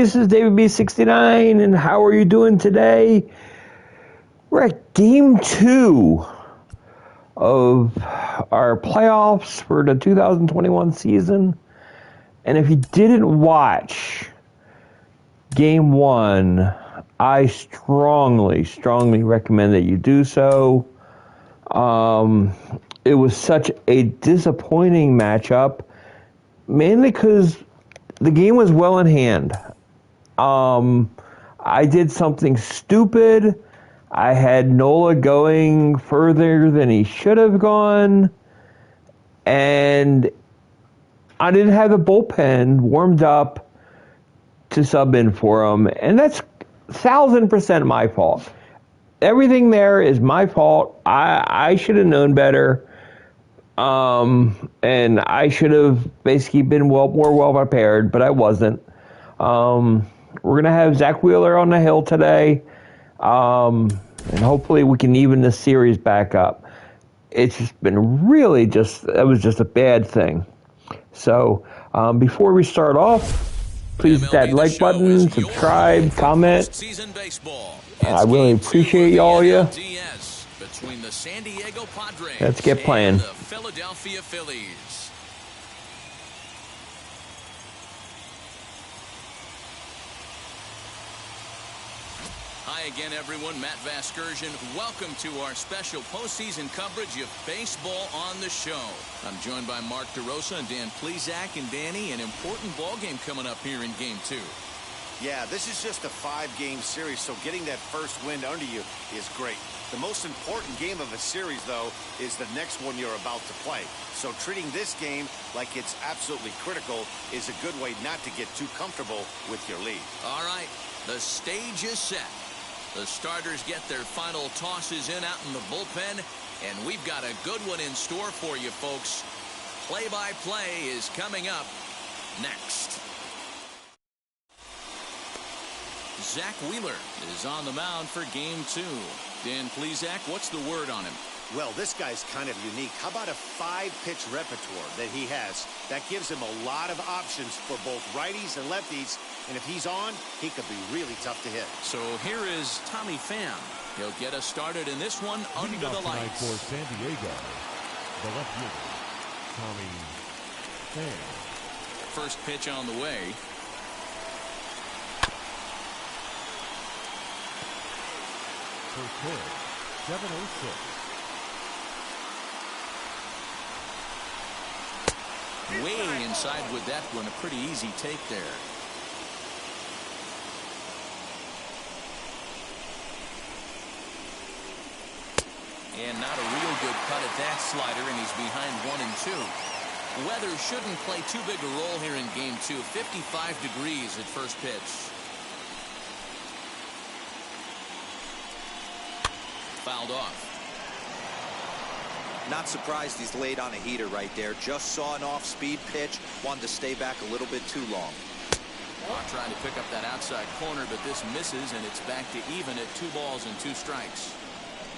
this is David B69, and how are you doing today? We're at Game 2 of our playoffs for the 2021 season. And if you didn't watch Game 1, I strongly recommend that you do so. It was such a disappointing matchup, mainly because the game was well in hand. I did something stupid. I had Nola going further than he should have gone, and I didn't have the bullpen warmed up to sub in for him, and that's 1,000% my fault. Everything there is my fault. I should have known better, and I should have basically been more well prepared, but I wasn't. We're gonna have Zach Wheeler on the hill today. And hopefully we can even this series back up. It's just been really it was just a bad thing. So before we start off, please hit that like button, subscribe, comment. I really appreciate all of you. Between the San Diego Padres Let's get playing. and the Philadelphia Phillies. Hi again, everyone. Matt Vasgersian. Welcome to our special postseason coverage of Baseball on the Show. I'm joined by Mark DeRosa and Dan Plesac. And Danny, an important ball game coming up here in Game 2. Yeah, this is just a 5-game series, so getting that first win under you is great. The most important game of a series, though, is the next one you're about to play. So treating this game like it's absolutely critical is a good way not to get too comfortable with your lead. All right, the stage is set. The starters get their final tosses in out in the bullpen, and we've got a good one in store for you, folks. Play-by-play is coming up next. Zach Wheeler is on the mound for Game 2. Dan Plesac, what's the word on him? Well, this guy's kind of unique. How about a 5-pitch repertoire that he has? That gives him a lot of options for both righties and lefties. And if he's on, he could be really tough to hit. So here is Tommy Pham. He'll get us started in this one under the lights. For San Diego, the left fielder, Tommy Pham. First pitch on the way. First pitch, 7:06. Way inside with that one. A pretty easy take there. And not a real good cut at that slider, and he's behind 1-2. Weather shouldn't play too big a role here in Game 2. 55 degrees at first pitch. Fouled off. Not surprised he's laid on a heater right there. Just saw an off-speed pitch. Wanted to stay back a little bit too long. Trying to pick up that outside corner, but this misses, and it's back to even at 2 balls and 2 strikes.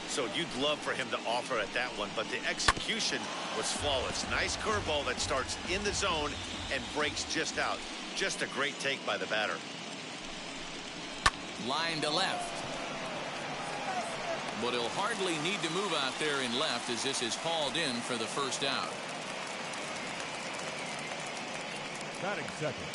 So you'd love for him to offer at that one, but the execution was flawless. Nice curveball that starts in the zone and breaks just out. Just a great take by the batter. Line to left. But he'll hardly need to move out there in left as this is hauled in for the first out. Batting second.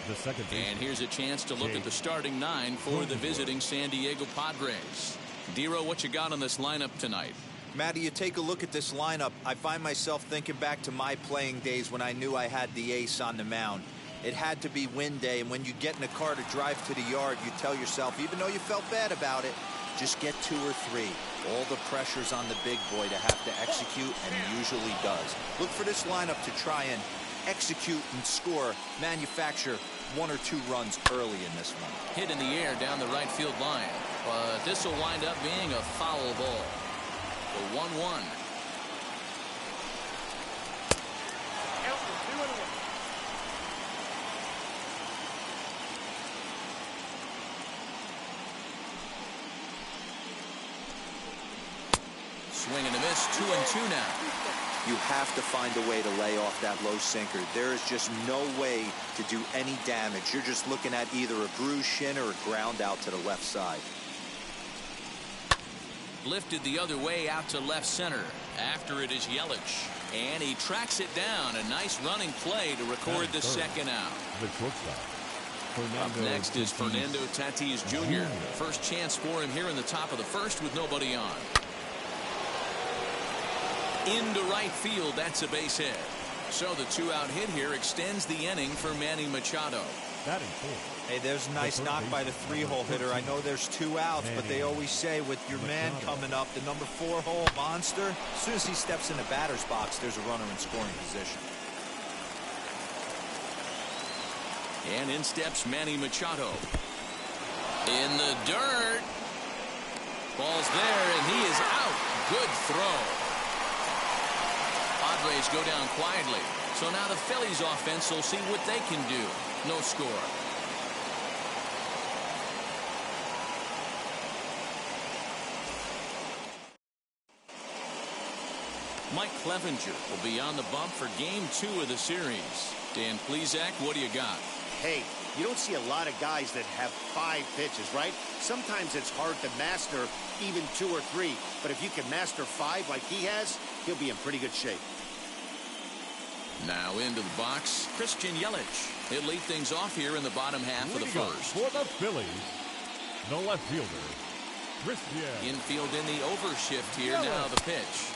The second baseman. And here's a chance to look at the starting 9 for the visiting San Diego Padres. Dero, what you got on this lineup tonight? Matty, you take a look at this lineup. I find myself thinking back to my playing days when I knew I had the ace on the mound. It had to be win day, and when you get in a car to drive to the yard, you tell yourself, even though you felt bad about it, just get 2 or 3. All the pressure's on the big boy to have to execute, and he usually does. Look for this lineup to try and execute and score, manufacture 1 or 2 runs early in this one. Hit in the air down the right field line. But this will wind up being a foul ball. The 1-1. Swing and a miss, 2-2 now. You have to find a way to lay off that low sinker. There is just no way to do any damage. You're just looking at either a bruised shin or a ground out to the left side. Lifted the other way out to left center. After it is Yelich. And he tracks it down. A nice running play to record the second out. The shortstop. Up next is Fernando Tatis Jr. First chance for him here in the top of the first with nobody on. Into right field, that's a base hit. So the two-out hit here extends the inning for Manny Machado. Hey, there's a nice knock by the three-hole hitter. I know there's 2 outs, but they always say with your man coming up, the number 4-hole monster, as soon as he steps in the batter's box, there's a runner in scoring position. And in steps Manny Machado. In the dirt. Ball's there, and he is out. Good throw. Padres go down quietly. So now the Phillies offense will see what they can do. No score. Mike Clevenger will be on the bump for game 2 of the series. Dan Plesac, what do you got? Hey, you don't see a lot of guys that have 5 pitches, right? Sometimes it's hard to master even 2 or 3. But if you can master 5 like he has, he'll be in pretty good shape. Now into the box, Christian Yelich. He'll lead things off here in the bottom half of the first. For the Phillies, the left fielder, Christian. Infield in the overshift here. Now the pitch.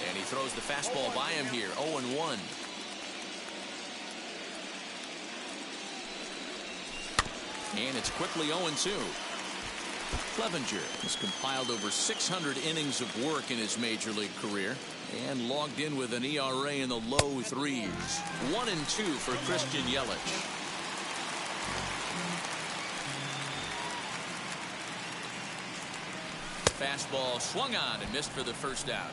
And he throws the fastball by him here. 0-1. And it's quickly 0-2. Clevenger has compiled over 600 innings of work in his major league career and logged in with an ERA in the low 3s. 1-2 for Christian Yelich. Fastball swung on and missed for the first out.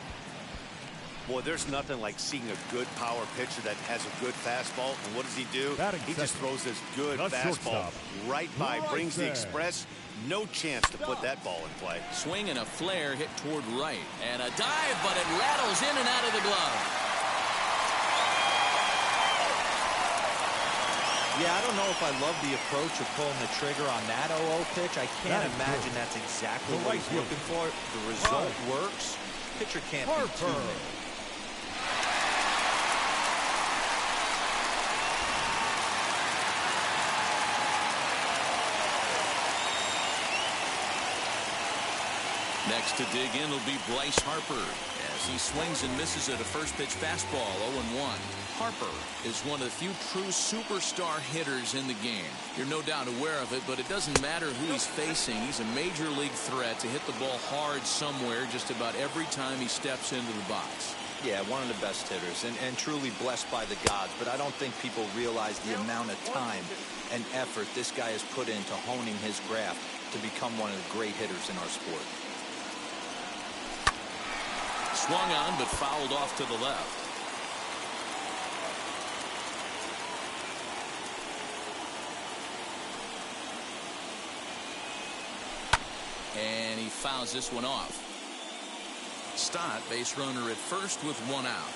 Boy, there's nothing like seeing a good power pitcher that has a good fastball. And what does he do? He just throws this good fastball right by, brings the express. No chance to put that ball in play. Swing and a flare hit toward right. And a dive, but it rattles in and out of the glove. Yeah, I don't know if I love the approach of pulling the trigger on that 0-0 pitch. I can't imagine that's exactly what he's looking for. The result works. Pitcher can't be too many. Next to dig in will be Bryce Harper as he swings and misses at a first pitch fastball. 0-1. Harper is one of the few true superstar hitters in the game. You're no doubt aware of it, but it doesn't matter who he's facing. He's a major league threat to hit the ball hard somewhere just about every time he steps into the box. Yeah, one of the best hitters and truly blessed by the gods, but I don't think people realize the amount of time and effort this guy has put into honing his craft to become one of the great hitters in our sport. Swung on, but fouled off to the left. And he fouls this one off. Stott, base runner at first with 1 out.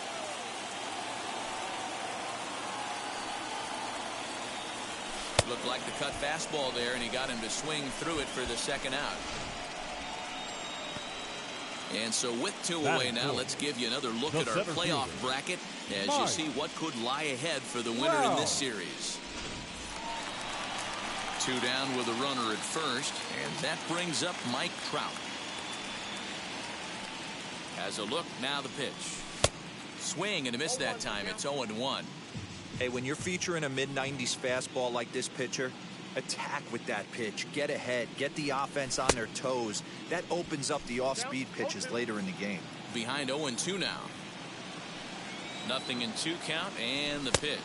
Looked like the cut fastball there, and he got him to swing through it for the second out. And so with 2 away now, let's give you another look at our playoff bracket as you see what could lie ahead for the winner in this series. 2 down with a runner at first, and that brings up Mike Trout. Has a look, now the pitch. Swing and a miss that time. It's 0-1. Hey, when you're featuring a mid-90s fastball like this pitcher, attack with that pitch. Get ahead. Get the offense on their toes. That opens up the off-speed pitches later in the game. Behind 0-2 now. Nothing in 2 count, and the pitch.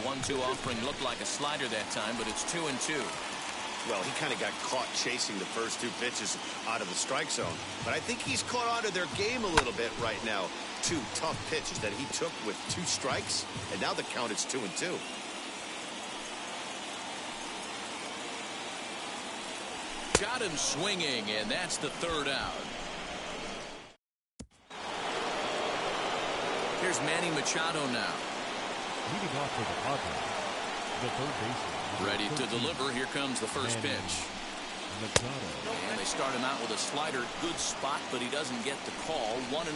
The 1-2 offering looked like a slider that time, but it's 2-2. Well, he kind of got caught chasing the first 2 pitches out of the strike zone. But I think he's caught on to their game a little bit right now. 2 tough pitches that he took with 2 strikes, and now the count is 2-2. Got him swinging, and that's the third out. Here's Manny Machado now. Leading off for the Padres, the third baseman. Ready to deliver. Here comes the first pitch. Machado. And they start him out with a slider. Good spot, but he doesn't get the call. 1-0.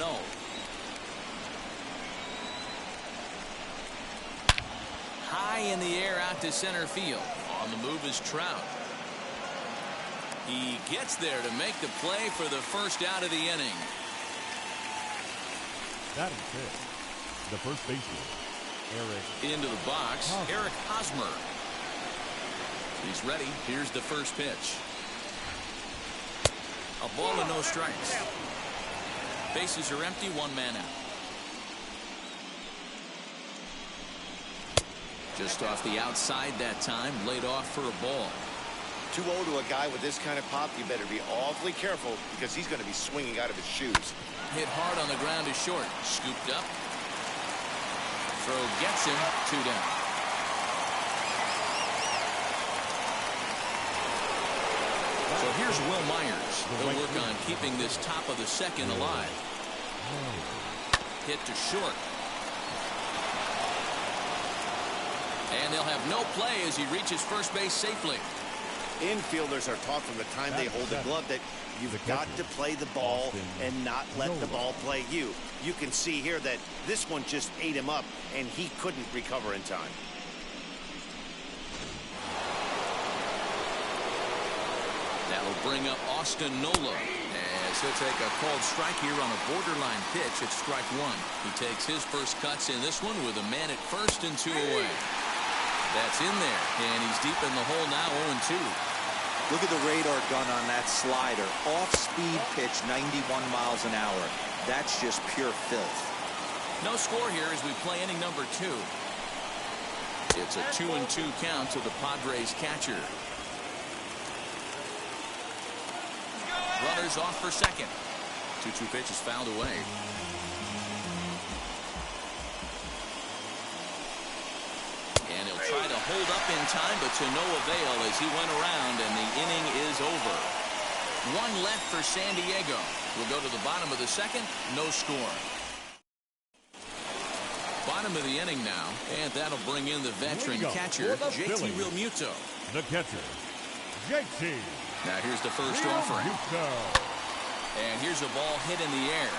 High in the air out to center field. On the move is Trout. He gets there to make the play for the first out of the inning. Batting fifth, the first baseman, Eric. Into the box, Eric Hosmer. He's ready. Here's the first pitch. A ball and no strikes. Bases are empty, one man out. Just off the outside that time, laid off for a ball. 2-0 to a guy with this kind of pop, you better be awfully careful because he's going to be swinging out of his shoes. Hit hard on the ground is short. Scooped up. Throw gets him. 2 down. So here's Will Myers. He'll work on keeping this top of the second alive. Hit to short. And they'll have no play as he reaches first base safely. Infielders are taught from the time they hold the glove that you've got to play the ball and not let the ball play you. You can see here that this one just ate him up, and he couldn't recover in time. That'll bring up Austin Nola. As he'll take a called strike here on a borderline pitch at strike one. He takes his first cuts in this one with a man at first and 2 away. That's in there, and he's deep in the hole now, 0-2. Look at the radar gun on that slider. Off-speed pitch, 91 miles an hour. That's just pure filth. No score here as we play inning number 2. It's a 2-2 count to the Padres catcher. Runners off for second. 2-2 pitch is fouled away. And he'll try to hold up in time, but to no avail as he went around, and the inning is over. 1 left for San Diego. We'll go to the bottom of the second. No score. Bottom of the inning now, and that'll bring in the veteran catcher, JT Realmuto. The catcher, JT. Now here's the first offering. And here's a ball hit in the air.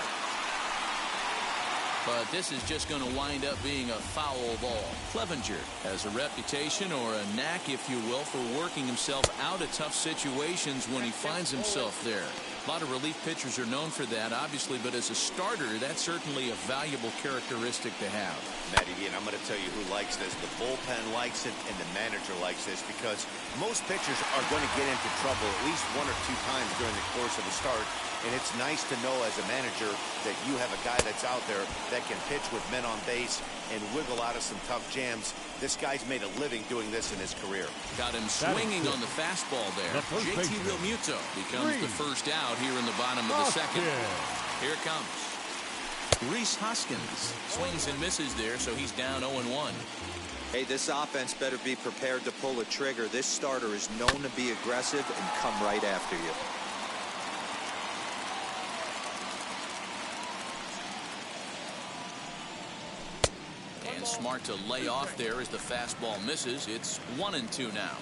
But this is just going to wind up being a foul ball. Clevenger has a reputation, or a knack, if you will, for working himself out of tough situations when he finds himself there. A lot of relief pitchers are known for that, obviously, but as a starter, that's certainly a valuable characteristic to have. Matty, and I'm going to tell you who likes this. The bullpen likes it, and the manager likes this, because most pitchers are going to get into trouble at least 1 or 2 times during the course of a start. And it's nice to know as a manager that you have a guy that's out there that can pitch with men on base and wiggle out of some tough jams. This guy's made a living doing this in his career. Got him swinging on the fastball there. JT Realmuto becomes the first out here in the bottom of the second. Here it comes. Rhys Hoskins swings and misses there, so he's down 0-1. Hey, this offense better be prepared to pull a trigger. This starter is known to be aggressive and come right after you. Smart to lay off there as the fastball misses. It's 1-2 now.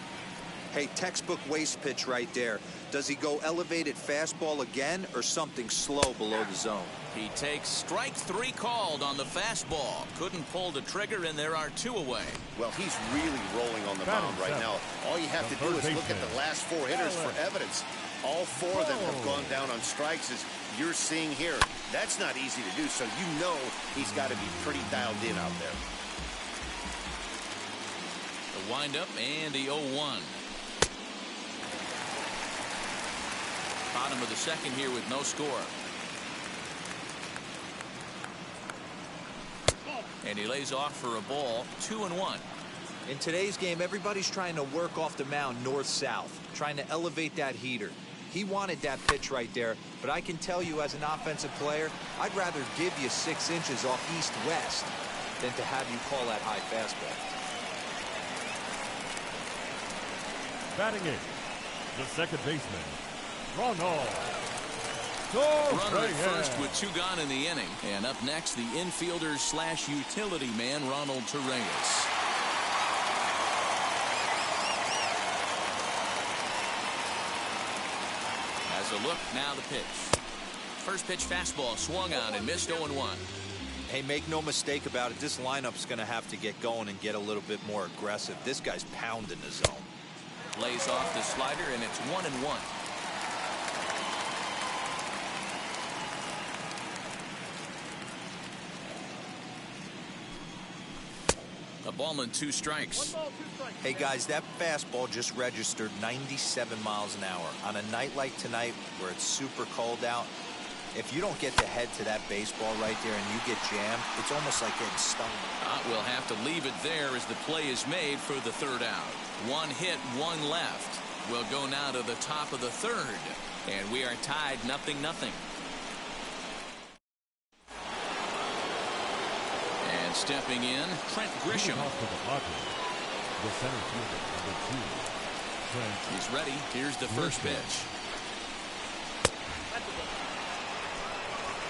Hey, textbook waste pitch right there. Does he go elevated fastball again or something slow below the zone? He takes strike 3 called on the fastball. Couldn't pull the trigger, and there are 2 away. Well, he's really rolling on the mound right now. All you have to do is look at the last 4 hitters for evidence. All 4 of them have gone down on strikes, as you're seeing here. That's not easy to do, so you know he's got to be pretty dialed in out there. The windup and the 0-1. Bottom of the second here with no score. And he lays off for a ball. 2-1. In today's game, everybody's trying to work off the mound north-south, trying to elevate that heater. He wanted that pitch right there, but I can tell you as an offensive player, I'd rather give you 6 inches off east-west than to have you call that high fastball. Batting 8, The second baseman, Ronald Runner at Torreira. first with 2 gone in the inning. And up next, the infielder / utility man, Ronald Torreira. As a look, now the pitch. First pitch fastball swung on and missed 0-1. Hey, make no mistake about it. This lineup's going to have to get going and get a little bit more aggressive. This guy's pounding the zone. Lays off the slider, and it's 1-1. A ball and 2 strikes. Hey, guys, that fastball just registered 97 miles an hour. On a night like tonight where it's super cold out, if you don't get to head to that baseball right there and you get jammed, it's almost like getting stung. We'll have to leave it there as the play is made for the 3rd out. 1 hit, 1 left. We'll go now to the top of the 3rd, and we are tied 0-0. And stepping in, Trent Grisham. The Padres, the center fielder, number 2, Trent. He's ready. Here's the first pitch.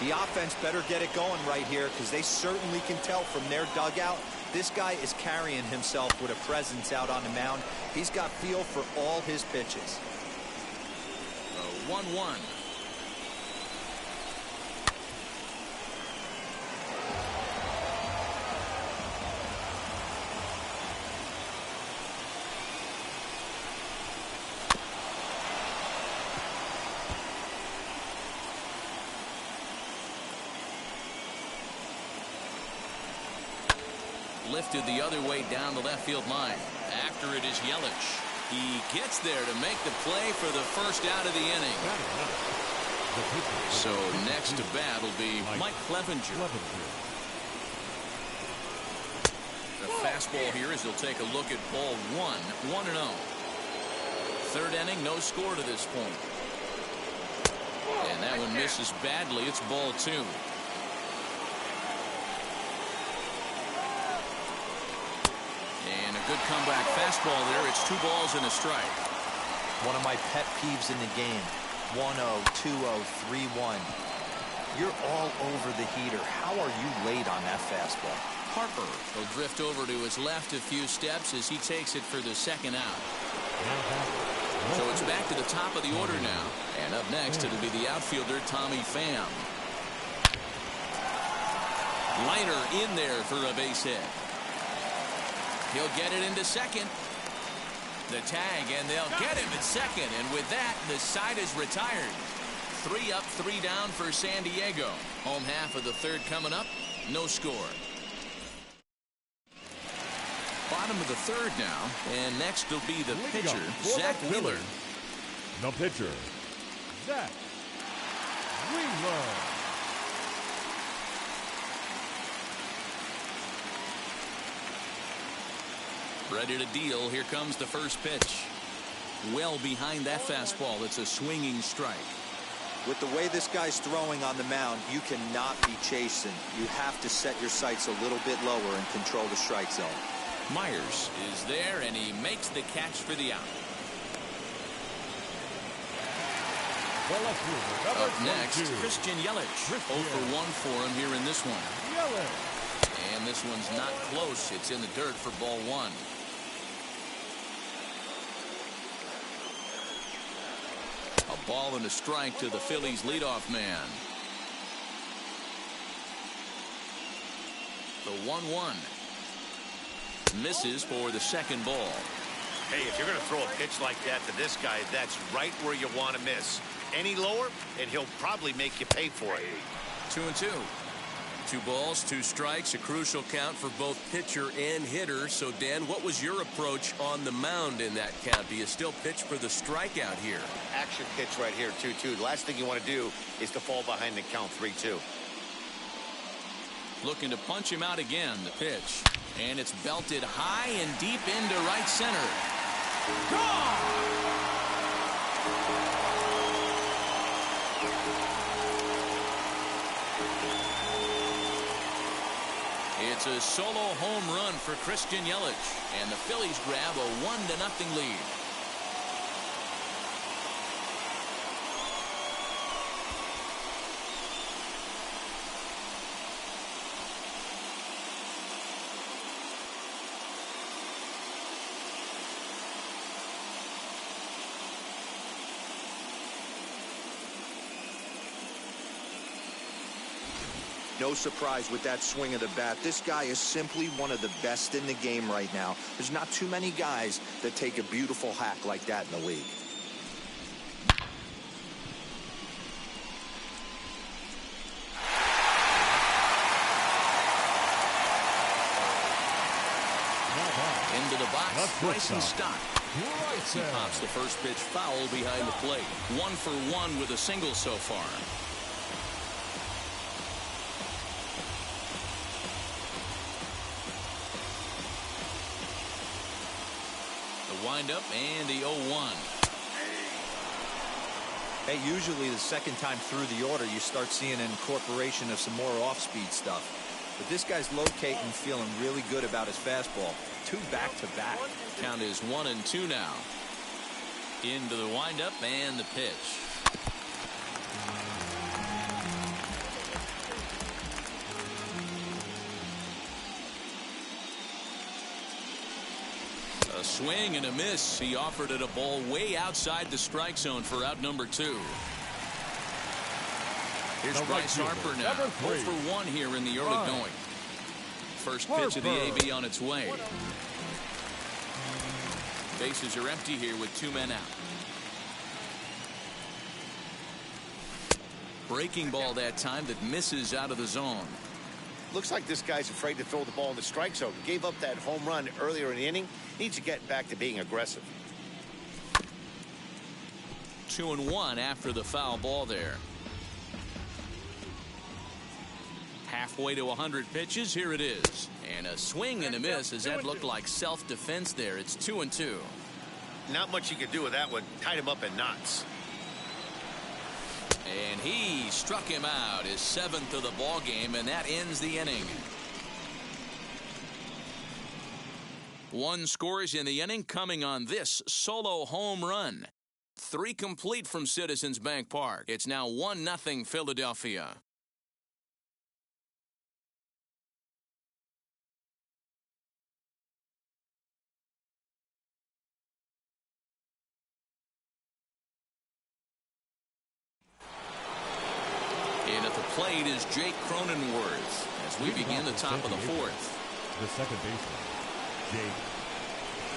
The offense better get it going right here because they certainly can tell from their dugout. This guy is carrying himself with a presence out on the mound. He's got feel for all his pitches. 1-1. Lifted the other way down the left field line. After it is Yelich. He gets there to make the play for the first out of the inning. So next to bat will be Mike Clevenger. The fastball here as he'll take a look at ball 1, 1-0. 3rd inning, no score to this point. And that one misses badly. It's ball 2. And a good comeback fastball there. It's 2 balls and a strike. One of my pet peeves in the game. 1-0, 2-0, 3-1. You're all over the heater. How are you late on that fastball? Harper will drift over to his left a few steps as he takes it for the 2nd out. So it's back to the top of the order now. And up next it'll be the outfielder Tommy Pham. Liner in there for a base hit. He'll get it into second. The tag, and they'll get him at second. And with that, the side is retired. 3 up, 3 down for San Diego. Home half of the 3rd coming up. No score. Bottom of the 3rd now. And next will be the pitcher, Zach Wheeler. The pitcher, Zach Wheeler. Ready to deal. Here comes the first pitch. Well behind that fastball. It's a swinging strike. With the way this guy's throwing on the mound, you cannot be chasing. You have to set your sights a little bit lower and control the strike zone. Myers is there, and he makes the catch for the out. Up next, Christian Yelich. 0 for 1 for him here in this one. And this one's not close. It's in the dirt for ball 1. A ball and a strike to the Phillies leadoff man. The 1-1. Misses for the 2nd ball. Hey, if you're going to throw a pitch like that to this guy, that's right where you want to miss. Any lower, and he'll probably make you pay for it. 2-2. 2 balls, 2 strikes, a crucial count for both pitcher and hitter. So, Dan, what was your approach on the mound in that count? Do you still pitch for the strikeout here? Action pitch right here, 2-2. The last thing you want to do is to fall behind the count 3-2. Looking to punch him out again, the pitch. And it's belted high and deep into right center. Gone! It's a solo home run for Christian Yelich, and the Phillies grab a 1-0 lead. No surprise with that swing of the bat. This guy is simply one of the best in the game right now. There's not too many guys that take a beautiful hack like that in the league. Into the box, Bryson Stott. He pops the first pitch foul behind the plate. 1 for 1 with a single so far. The windup and the 0-1. Hey, usually the second time through the order, you start seeing an incorporation of some more off-speed stuff. But this guy's locating, feeling really good about his fastball. 2 back-to-back. Count is 1-2 now. Into the windup and the pitch. A swing and a miss. He offered it a ball way outside the strike zone for out number 2. Here's Bryce Harper now. 0 for 1 here in the early going. First pitch of the AB on its way. Bases are empty here with 2 men out. Breaking ball that time that misses out of the zone. Looks like this guy's afraid to throw the ball in the strike zone. Gave up that home run earlier in the inning. Needs to get back to being aggressive. 2-1 after the foul ball there. Halfway to 100 pitches. Here it is. And a swing and a miss as that looked like self-defense there. It's 2-2. Not much you can do with that one. Tied him up in knots. And he struck him out, his 7th of the ball game, and that ends the inning. 1 scores in the inning coming on this solo home run. 3 complete from Citizens Bank Park. It's now 1-0 Philadelphia. In at the plate is Jake Cronenworth as we begin the top of the 4th. The second baseman, Jake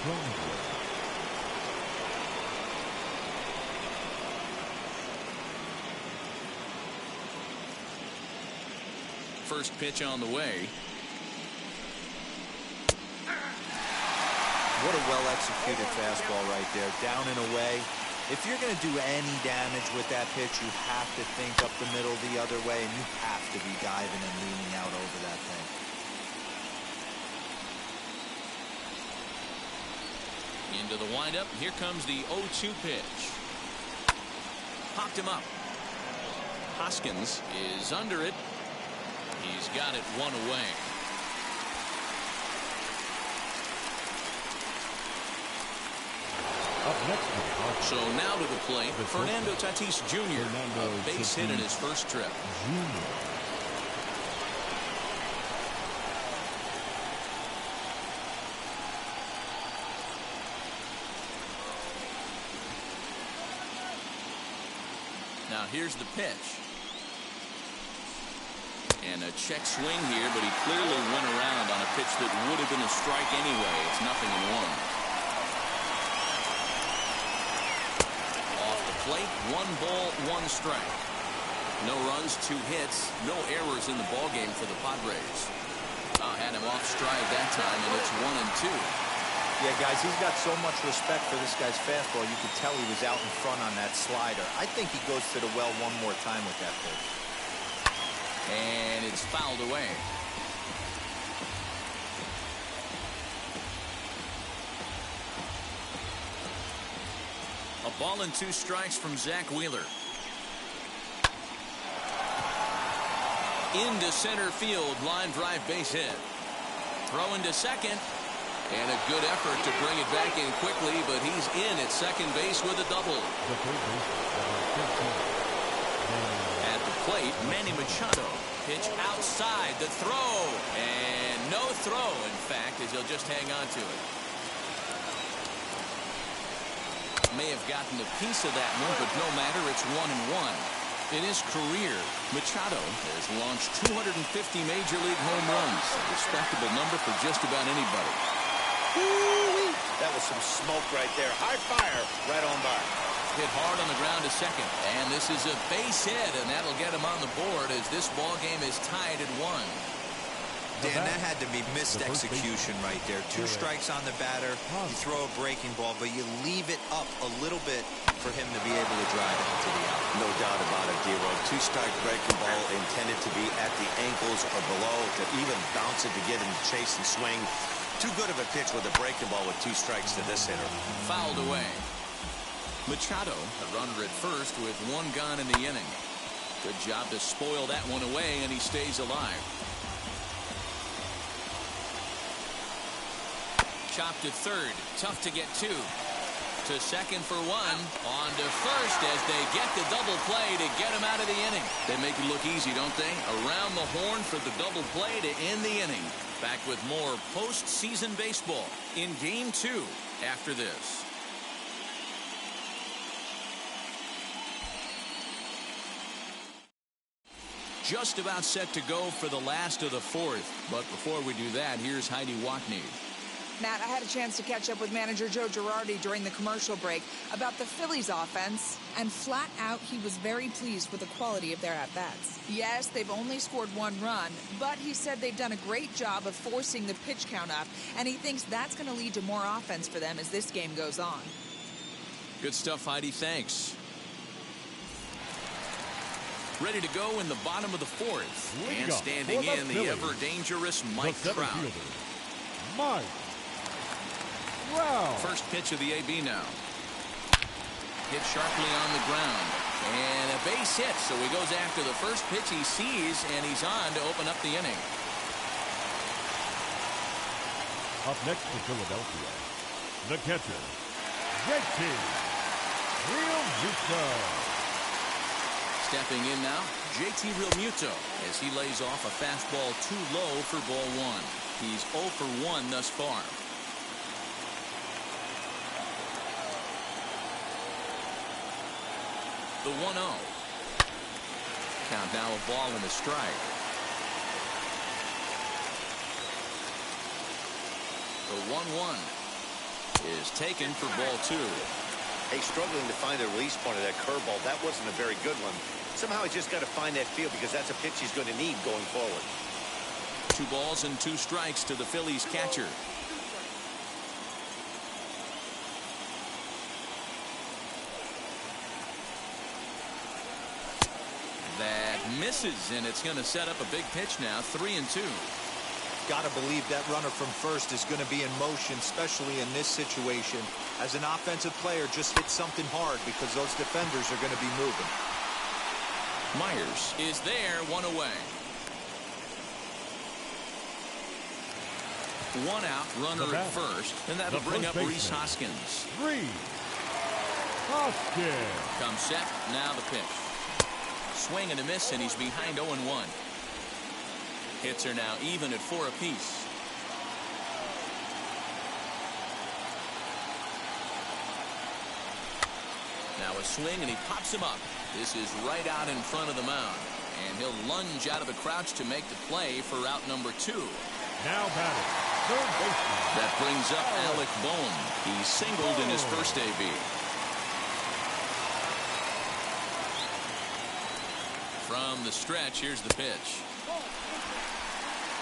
Cronenworth. First pitch on the way. What a well-executed fastball right there. Down and away. If you're going to do any damage with that pitch, you have to think up the middle the other way, and you have to be diving and leaning out over that thing. Into the windup. Here comes the 0-2 pitch. Popped him up. Hoskins is under it. He's got it 1 away. Up next, so now to the plate, Fernando Tatis Jr. A base hit in his first trip. Now here's the pitch. And a check swing here, but he clearly went around on a pitch that would have been a strike anyway. It's 0-1. Plate, 1 ball, 1 strike. No runs, 2 hits, no errors in the ball game for the Padres. Had him off stride that time, and it's 1-2. Yeah, guys, he's got so much respect for this guy's fastball. You could tell he was out in front on that slider. I think he goes to the well one more time with that pitch. And it's fouled away. A ball and 2 strikes from Zach Wheeler. Into center field, line drive base hit. Throw into second, and a good effort to bring it back in quickly, but he's in at second base with a double. At the plate, Manny Machado. Pitch outside, the throw, and no throw, in fact, as he'll just hang on to it. May have gotten a piece of that one, but no matter, it's 1-1. In his career, Machado has launched 250 Major League home runs, a respectable number for just about anybody. That was some smoke right there. High fire right on by. Hit hard on the ground to second, and this is a base hit, and that'll get him on the board as this ball game is tied at 1. Dan, that had to be missed execution right there. 2 strikes on the batter. You throw a breaking ball, but you leave it up a little bit for him to be able to drive it into the out. No doubt about it, D-Row. 2-strike breaking ball intended to be at the ankles or below, to even bounce it to get him to chase and swing. Too good of a pitch with a breaking ball with 2 strikes to this hitter. Fouled away. Machado, a runner at first with 1 gone in the inning. Good job to spoil that one away, and he stays alive. Chopped to third. Tough to get 2. To second for 1. On to first as they get the double play to get him out of the inning. They make it look easy, don't they? Around the horn for the double play to end the inning. Back with more postseason baseball in Game 2 after this. Just about set to go for the last of the 4th. But before we do that, here's Heidi Watney. Matt, I had a chance to catch up with manager Joe Girardi during the commercial break about the Phillies offense, and flat out he was very pleased with the quality of their at-bats. Yes, they've only scored 1 run, but he said they've done a great job of forcing the pitch count up, and he thinks that's going to lead to more offense for them as this game goes on. Good stuff, Heidi. Thanks. Ready to go in the bottom of the 4th. And standing in the ever-dangerous Mike Trout. Mike Trout. First pitch of the AB now. Hit sharply on the ground. And a base hit, so he goes after the first pitch he sees, and he's on to open up the inning. Up next for Philadelphia, the catcher, JT Realmuto. Stepping in now, JT Realmuto as he lays off a fastball too low for ball 1. He's 0 for 1 thus far. The 1-0. Count now, a ball and a strike. The 1-1 is taken for ball 2. Hey, struggling to find the release point of that curveball. That wasn't a very good one. Somehow he's just got to find that feel because that's a pitch he's going to need going forward. 2 balls and 2 strikes to the Phillies catcher. That misses, and it's going to set up a big pitch now. 3-2. Got to believe that runner from first is going to be in motion, especially in this situation. As an offensive player, just hit something hard because those defenders are going to be moving. Myers is there, 1 away. 1 out, runner at first, and that'll bring up Rhys Hoskins. Comes set, now the pitch. Swing and a miss, and he's behind 0-1. Hits are now even at 4 apiece. Now a swing, and he pops him up. This is right out in front of the mound. And he'll lunge out of the crouch to make the play for out number 2. Now batting, third baseman. That brings up Alec Bohm. He singled in his first AB. From the stretch, here's the pitch.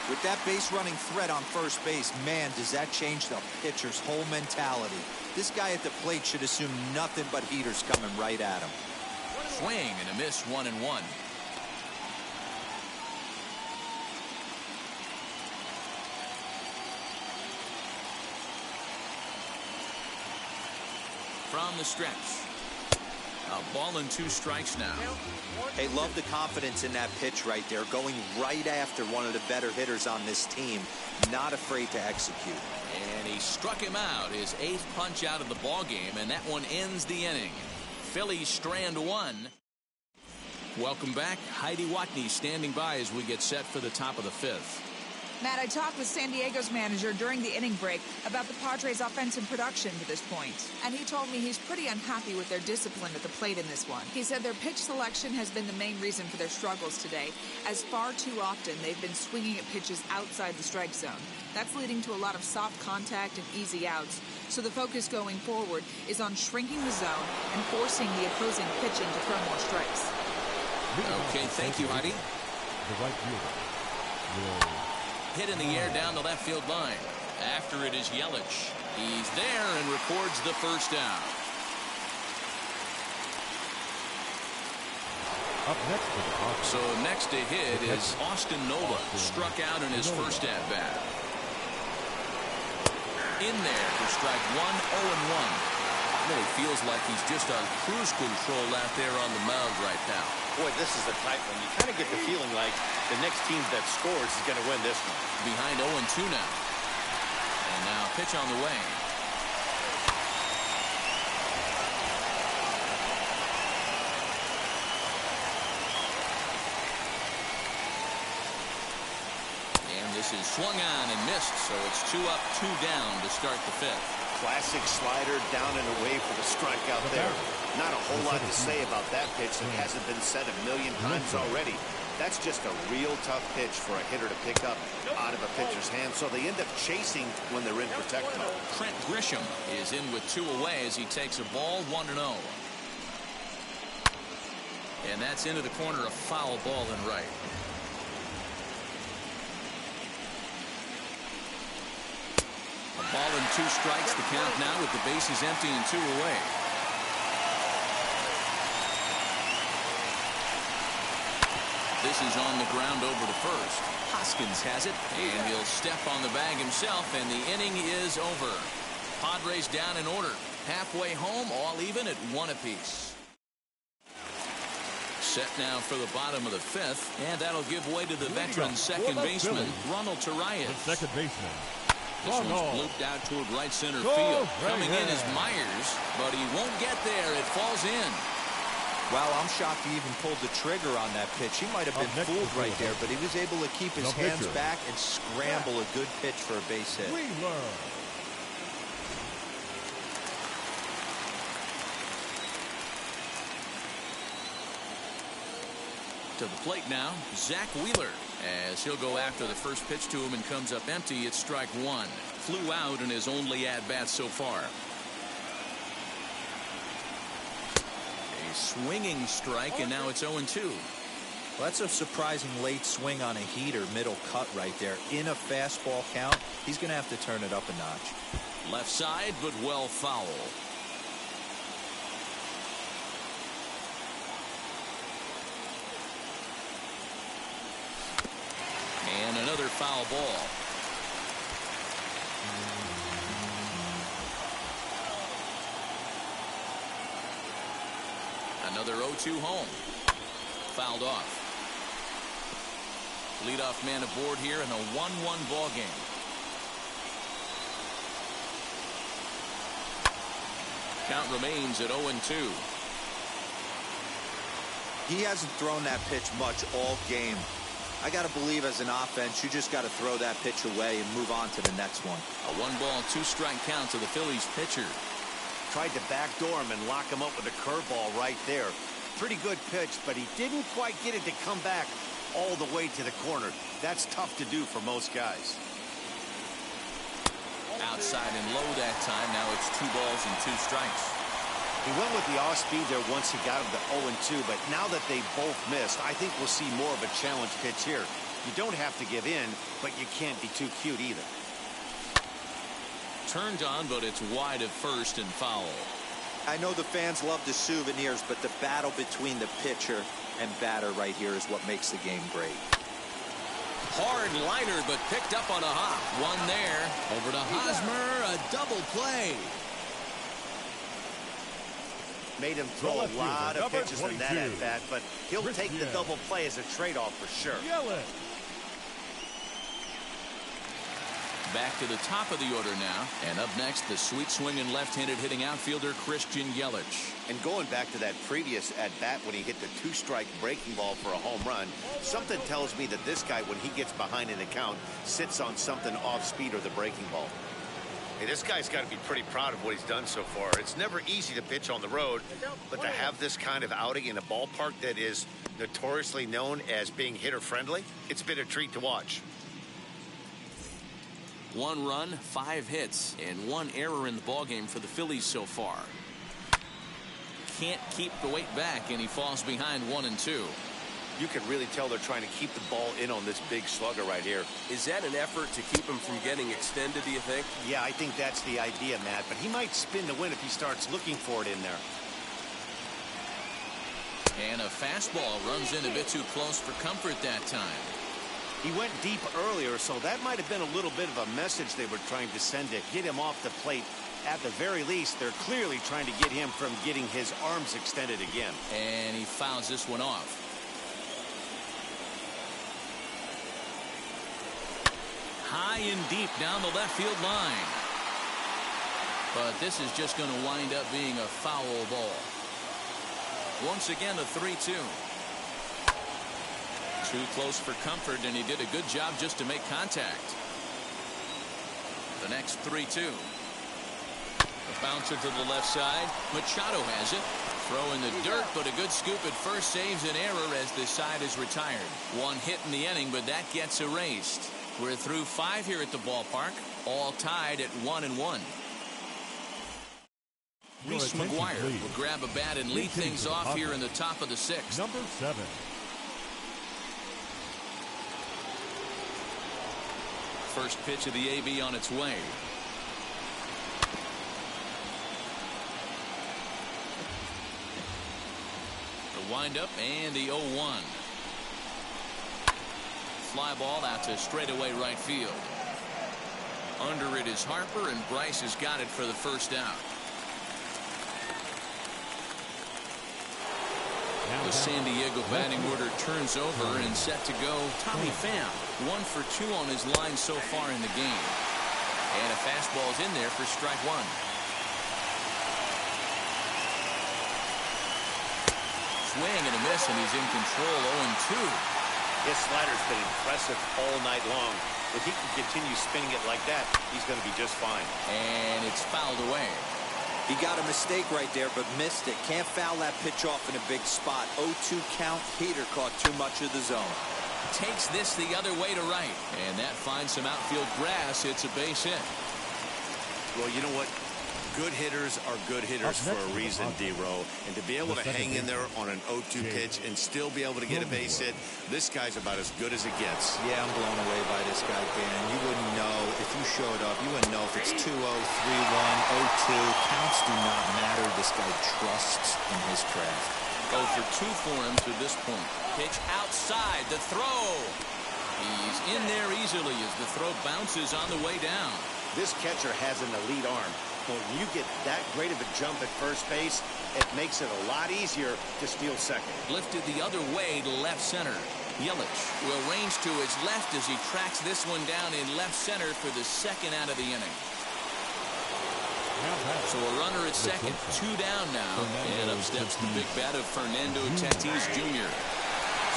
With that base running threat on first base, man, does that change the pitcher's whole mentality. This guy at the plate should assume nothing but heaters coming right at him. Swing and a miss, 1-1. From the stretch. A ball and 2 strikes now. Hey, love the confidence in that pitch right there. Going right after one of the better hitters on this team. Not afraid to execute. And he struck him out. His 8th punch out of the ball game, and that one ends the inning. Phillies strand 1. Welcome back. Heidi Watney standing by as we get set for the top of the 5th. Matt, I talked with San Diego's manager during the inning break about the Padres' offensive production to this point, and he told me he's pretty unhappy with their discipline at the plate in this one. He said their pitch selection has been the main reason for their struggles today, as far too often they've been swinging at pitches outside the strike zone. That's leading to a lot of soft contact and easy outs, so the focus going forward is on shrinking the zone and forcing the opposing pitching to throw more strikes. Okay, thank you, Heidi. The right fielder will Hit in the air down the left field line. After it is Yelich. He's there and records the first down. up next for the Padres. So next to hit is Austin Nola. Struck out in his first at-bat. In there for strike one, 0-1. Really feels like he's just on cruise control out there on the mound right now. Boy, this is a tight one. You kind of get the feeling like the next team that scores is going to win this one. Behind 0-2 now. And now pitch on the way. And this is swung on and missed, so it's 2 up, 2 down to start the fifth. Classic slider down and away for the strikeout there. Not a whole lot to say about that pitch that hasn't been said a million times already. That's just a real tough pitch for a hitter to pick up out of a pitcher's hand, so they end up chasing when they're in protect mode. Trent Grisham is in with 2 away as he takes a ball 1-0. And that's into the corner, a foul ball and right. A ball and 2 strikes, the count now with the bases empty and 2 away. This is on the ground over to first. Hoskins has it, and he'll step on the bag himself, and the inning is over. Padres down in order. Halfway home, all even at 1 apiece. Set now for the bottom of the 5th, and that'll give way to the veteran second baseman, Ronald Torreira. The second baseman. This one's blooped out toward right center field. Coming in is Myers, but he won't get there. It falls in. Wow, I'm shocked he even pulled the trigger on that pitch. He might have been fooled right there, but he was able to keep his hands back and scramble a good pitch for a base hit. To the plate now, Zach Wheeler, as he'll go after the first pitch to him and comes up empty. It's strike 1. Flew out in his only at-bat so far. A swinging strike, and now it's 0-2. Well, that's a surprising late swing on a heater, middle cut right there. In a fastball count, he's going to have to turn it up a notch. Left side, but well foul. And another foul ball. Another 0-2 home. Fouled off. Leadoff man aboard here in a 1-1 ball game. Count remains at 0-2. He hasn't thrown that pitch much all game. I got to believe as an offense, you just got to throw that pitch away and move on to the next one. A 1-ball, 2-strike count to the Phillies pitcher. Tried to backdoor him and lock him up with a curveball right there. Pretty good pitch, but he didn't quite get it to come back all the way to the corner. That's tough to do for most guys. Outside and low that time. Now it's 2 balls and 2 strikes. He went with the off-speed there once he got him to 0-2, but now that they both missed, I think we'll see more of a challenge pitch here. You don't have to give in, but you can't be too cute either. Turned on, but it's wide of first and foul. I know the fans love the souvenirs, but the battle between the pitcher and batter right here is what makes the game great. Hard liner, but picked up on a hop. One there. Over to Hosmer, a double play. Made him throw a lot of pitches in that at-bat, but he'll take the double play as a trade-off for sure. Back to the top of the order now. And up next, the sweet swinging left-handed hitting outfielder Christian Yelich. And going back to that previous at-bat when he hit the 2-strike breaking ball for a home run, something tells me that this guy, when he gets behind in the count, sits on something off-speed or the breaking ball. Hey, this guy's got to be pretty proud of what he's done so far. It's never easy to pitch on the road, but to have this kind of outing in a ballpark that is notoriously known as being hitter-friendly, it's been a treat to watch. 1 run, 5 hits, and 1 error in the ballgame for the Phillies so far. Can't keep the weight back, and he falls behind 1-2. You can really tell they're trying to keep the ball in on this big slugger right here. Is that an effort to keep him from getting extended, do you think? Yeah, I think that's the idea, Matt, but he might spin to win if he starts looking for it in there. And a fastball runs in a bit too close for comfort that time. He went deep earlier, so that might have been a little bit of a message they were trying to send to get him off the plate. At the very least, they're clearly trying to get him from getting his arms extended again. And he fouls this one off. High and deep down the left field line. But this is just going to wind up being a foul ball. Once again, a 3-2. Too close for comfort, and he did a good job just to make contact. The next 3-2. A bouncer to the left side. Machado has it. Throw in the dirt, but a good scoop at first saves an error as this side is retired. 1 hit in the inning, but that gets erased. We're through 5 here at the ballpark, all tied at 1-1. Reese McGuire will grab a bat and lead things off here in the top of the 6th. Number 7. First pitch of the AB on its way. The windup and the 0-1. Fly ball out to straightaway right field. Under it is Harper, and Bryce has got it for the first out. The San Diego batting order turns over and set to go. Tommy Pham, 1 for 2 on his line so far in the game. And a fastball's in there for strike 1. Swing and a miss, and he's in control. 0-2. His slider's been impressive all night long. If he can continue spinning it like that, he's going to be just fine. And it's fouled away. He got a mistake right there, but missed it. Can't foul that pitch off in a big spot. 0-2 count. Heater caught too much of the zone. Takes this the other way to right. And that finds some outfield grass. It's a base hit. Well, you know what? Good hitters are good hitters for a reason, D-Row. And to be able to hang in there on an 0-2 pitch and still be able to get a base hit, this guy's about as good as it gets. Yeah, I'm blown away by this guy, Dan. You wouldn't know if you showed up. You wouldn't know if it's 2-0, 3-1, 0-2. Counts do not matter. This guy trusts in his craft. 0 for 2 for him to this point. Pitch outside. The throw. He's in there easily as the throw bounces on the way down. This catcher has an elite arm. But when you get that great of a jump at first base, it makes it a lot easier to steal second. Lifted the other way to left center. Yelich will range to his left as he tracks this one down in left center for the second out of the inning. So a runner at second, 2 down now, and up steps the big bat of Fernando Tatis Jr.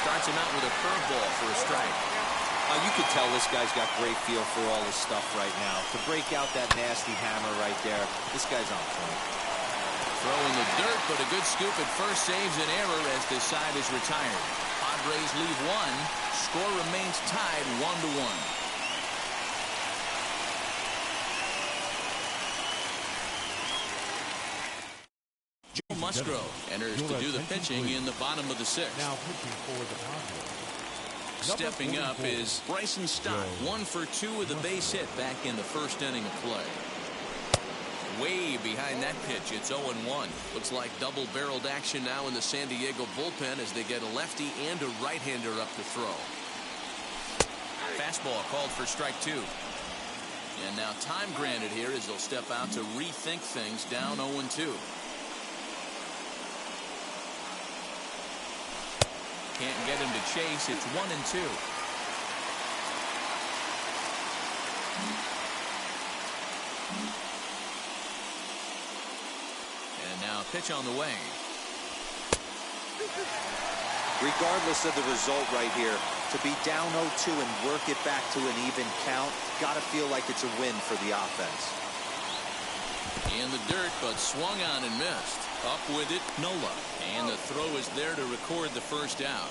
Starts him out with a curveball for a strike. You could tell this guy's got great feel for all his stuff right now. To break out that nasty hammer right there, this guy's on point. Throw in the dirt, but a good scoop at first saves an error as this side is retired. Padres leave 1. Score remains tied 1-1. Joe Musgrove enters to do the pitching in the bottom of the 6th. Now pitching for the Padres. Stepping up is Bryson Stott, 1 for 2 with a base hit back in the first inning of play. Way behind that pitch, it's 0-1. Looks like double-barreled action now in the San Diego bullpen as they get a lefty and a right-hander up to throw. Fastball called for strike 2. And now time granted here as they'll step out to rethink things down 0-2. Can't get him to chase. It's 1-2. pitch on the way. Regardless of the result right here, to be down 0-2 and work it back to an even count, got to feel like it's a win for the offense. In the dirt, but swung on and missed. Up with it, Nola. And the throw is there to record the first out.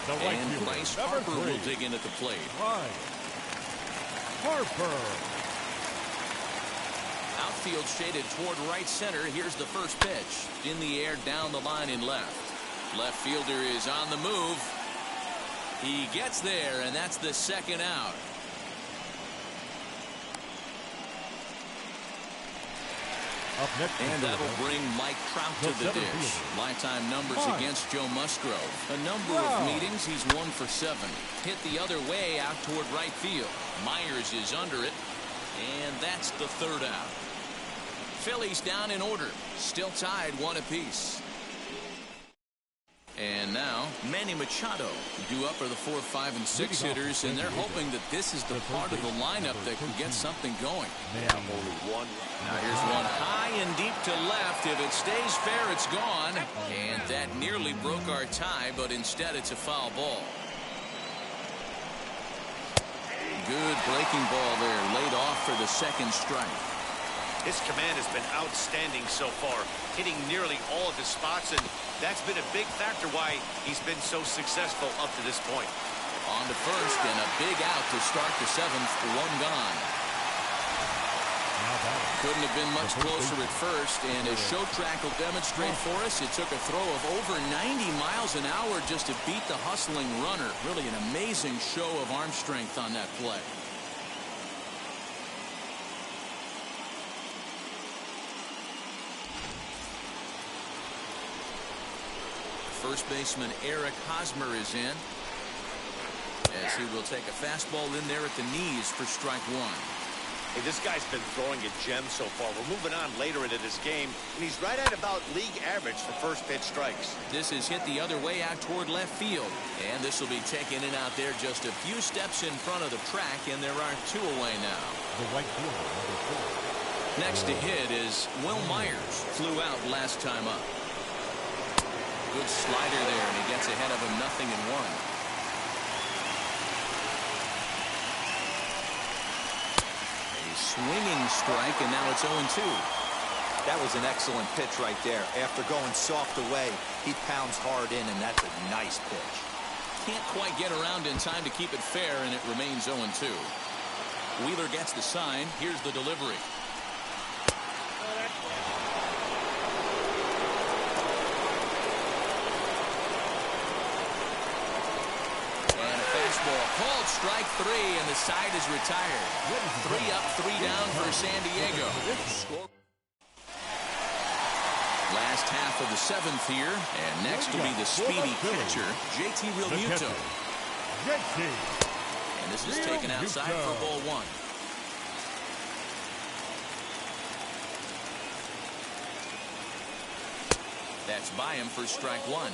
And Bryce Harper will dig in at the plate. Harper. Outfield shaded toward right center. Here's the first pitch. In the air, down the line in left. Left fielder is on the move. He gets there, and that's the second out. And that'll bring Mike Trout to the dish. Lifetime numbers against Joe Musgrove. A number of meetings, he's 1 for 7. Hit the other way out toward right field. Myers is under it, and that's the third out. Phillies down in order. Still tied 1 apiece. And now, Manny Machado due up for the 4, 5, and 6 hitters, and they're hoping that this is the part of the lineup that can get something going. Only one. Now here's one high and deep to left. If it stays fair, it's gone. And that nearly broke our tie, but instead it's a foul ball. Good breaking ball there, laid off for the second strike. His command has been outstanding so far, hitting nearly all of his spots, and that's been a big factor why he's been so successful up to this point. On to first, and a big out to start the 7th, 1 gone. Couldn't have been much closer at first, and as Show Track will demonstrate for us, it took a throw of over 90 miles an hour just to beat the hustling runner. Really an amazing show of arm strength on that play. First baseman Eric Hosmer is in, as he will take a fastball in there at the knees for strike 1. Hey, this guy's been throwing a gem so far. We're moving on later into this game, and he's right at about league average for first pitch strikes. This is hit the other way out toward left field, and this will be taken in out there just a few steps in front of the track, and there are 2 away now. The right fielder, number 4. Next to hit is Will Myers. Flew out last time up. Good slider there, and he gets ahead of him 0-1. Swinging strike, and now it's 0-2. That was an excellent pitch right there. After going soft away, he pounds hard in, and that's a nice pitch. Can't quite get around in time to keep it fair, and it remains 0-2. Wheeler gets the sign. Here's the delivery. Called strike 3, and the side is retired. 3 up, 3 down for San Diego. Last half of the 7th here, and next will be the speedy catcher, JT Realmuto. And this is taken outside for ball 1. That's by him for strike 1.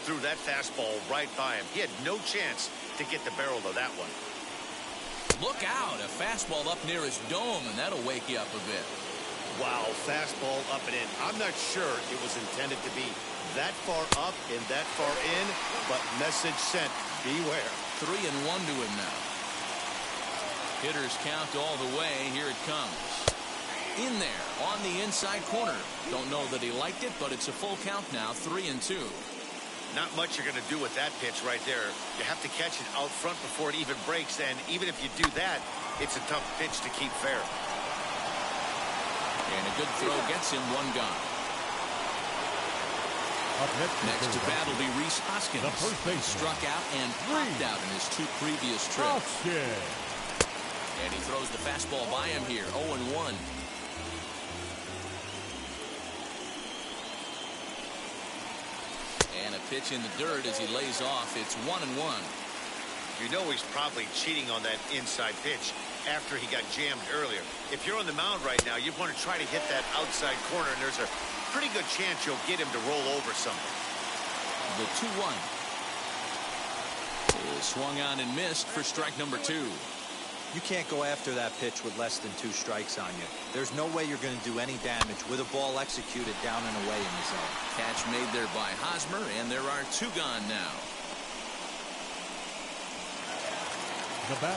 Threw that fastball right by him. He had no chance to get the barrel of that one. Look out, a fastball up near his dome, and that'll wake you up a bit. Wow, fastball up and in. I'm not sure it was intended to be that far up and that far in, but message sent, beware. 3-1 to him now. Hitters count all the way. Here it comes. In there, on the inside corner. Don't know that he liked it, but it's a full count now, 3-2. Not much you're going to do with that pitch right there. You have to catch it out front before it even breaks, and even if you do that, it's a tough pitch to keep fair. And a good throw gets him 1 gone. Next to bat will be Rhys Hoskins. Struck out and popped out in his 2 previous trips. And he throws the fastball by him here, 0-1. And a pitch in the dirt as he lays off. It's 1-1. You know he's probably cheating on that inside pitch after he got jammed earlier. If you're on the mound right now, you want to try to hit that outside corner, and there's a pretty good chance you'll get him to roll over something. The 2-1 is swung on and missed for strike number 2. You can't go after that pitch with less than 2 strikes on you. There's no way you're going to do any damage with a ball executed down and away in the zone. Catch made there by Hosmer, and there are 2 gone now.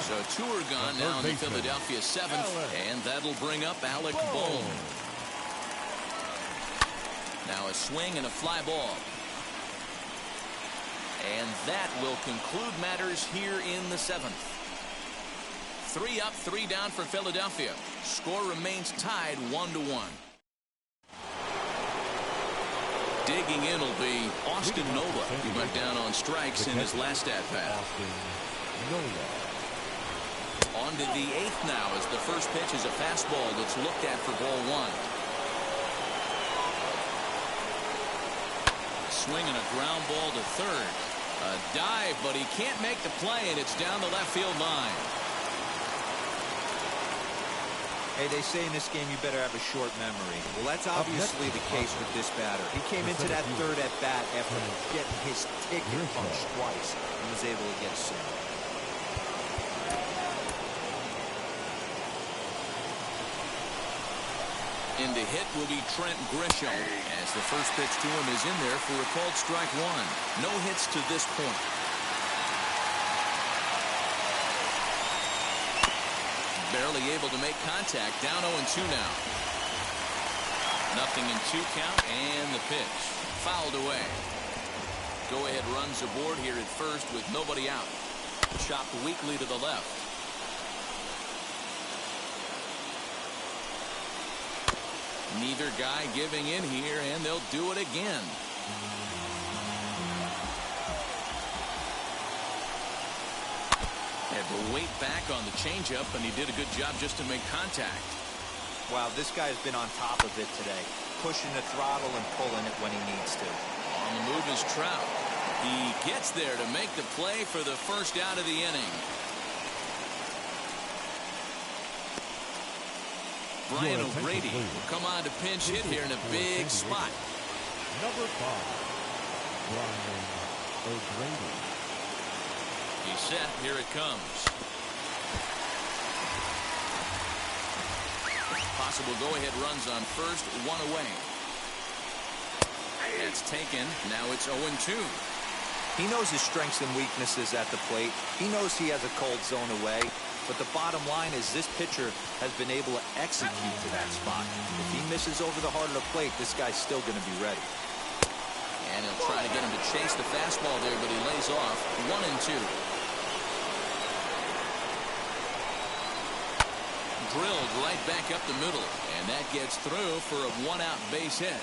So 2 are gone now in the Philadelphia 7th, and that'll bring up Alec Bohm. Now a swing and a fly ball. And that will conclude matters here in the 7th. 3 up, 3 down for Philadelphia. Score remains tied 1-1. Digging in will be Austin Nola. He went down on strikes in his last at-bat. On to the 8th now as the first pitch is a fastball that's looked at for ball 1. A swing and a ground ball to third. A dive, but he can't make the play, and it's down the left field line. Hey, they say in this game you better have a short memory. Well, that's obviously the case with this batter. He came into that third at bat after getting his ticket punched twice and was able to get a single. In to hit will be Trent Grisham, as the first pitch to him is in there for a called strike 1. No hits to this point. Barely able to make contact. Down 0-2 now. Nothing in 2 count, and the pitch fouled away. Go ahead runs aboard here at first with nobody out. Chopped weakly to the left. Neither guy giving in here, and they'll do it again. Had to wait back on the changeup, and he did a good job just to make contact. Wow, this guy's been on top of it today, pushing the throttle and pulling it when he needs to. On the move is Trout. He gets there to make the play for the first out of the inning. Brian O'Grady will come on to pinch hit here in a big spot. Number 5, Brian O'Grady. He's set. Here it comes. Possible go-ahead runs on first. 1 away. It's taken. Now it's 0-2. He knows his strengths and weaknesses at the plate. He knows he has a cold zone away. But the bottom line is this pitcher has been able to execute to that spot. If he misses over the heart of the plate, this guy's still going to be ready. And he'll try to get him to chase the fastball there, but he lays off. 1-2. Drilled right back up the middle, and that gets through for a 1-out base hit.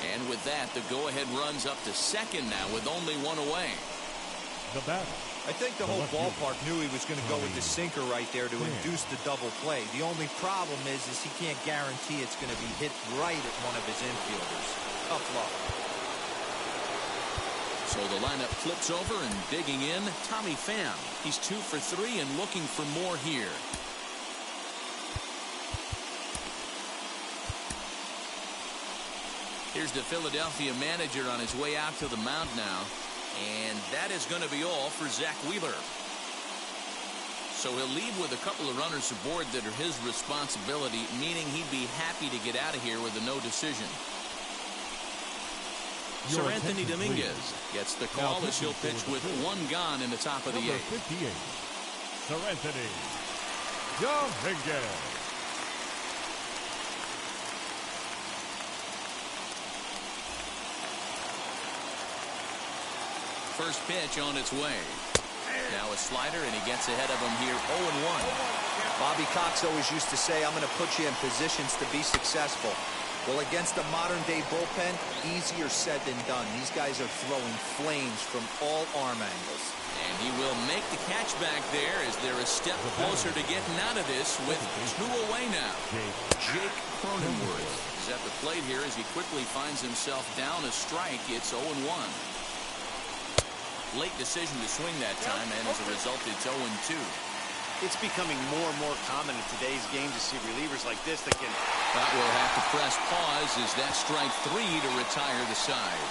And with that, the go-ahead runs up to second now with only 1 away. The batter. I think the whole ballpark knew he was going to go with the sinker right there to induce the double play. The only problem is he can't guarantee it's going to be hit right at one of his infielders. Tough luck. So the lineup flips over, and digging in, Tommy Pham. He's 2 for 3 and looking for more here. Here's the Philadelphia manager on his way out to the mound now. And that is going to be all for Zach Wheeler. So he'll leave with a couple of runners aboard that are his responsibility, meaning he'd be happy to get out of here with a no decision. Sir Anthony Dominguez gets the call as he'll pitch with 1 gone in the top of the 8th. 58, Sir Anthony Dominguez. First pitch on its way. Now a slider, and he gets ahead of him here 0-1. Bobby Cox always used to say, I'm going to put you in positions to be successful. Well, against a modern-day bullpen, easier said than done. These guys are throwing flames from all arm angles. And he will make the catch back there as they're a step closer to getting out of this with 2 away now. Jake Cronenworth is at the plate here as he quickly finds himself down a strike. It's 0-1. Late decision to swing that time, and as a result, it's 0-2. It's becoming more and more common in today's game to see relievers like this that can... But we'll have to press pause as that strike 3 to retire the side.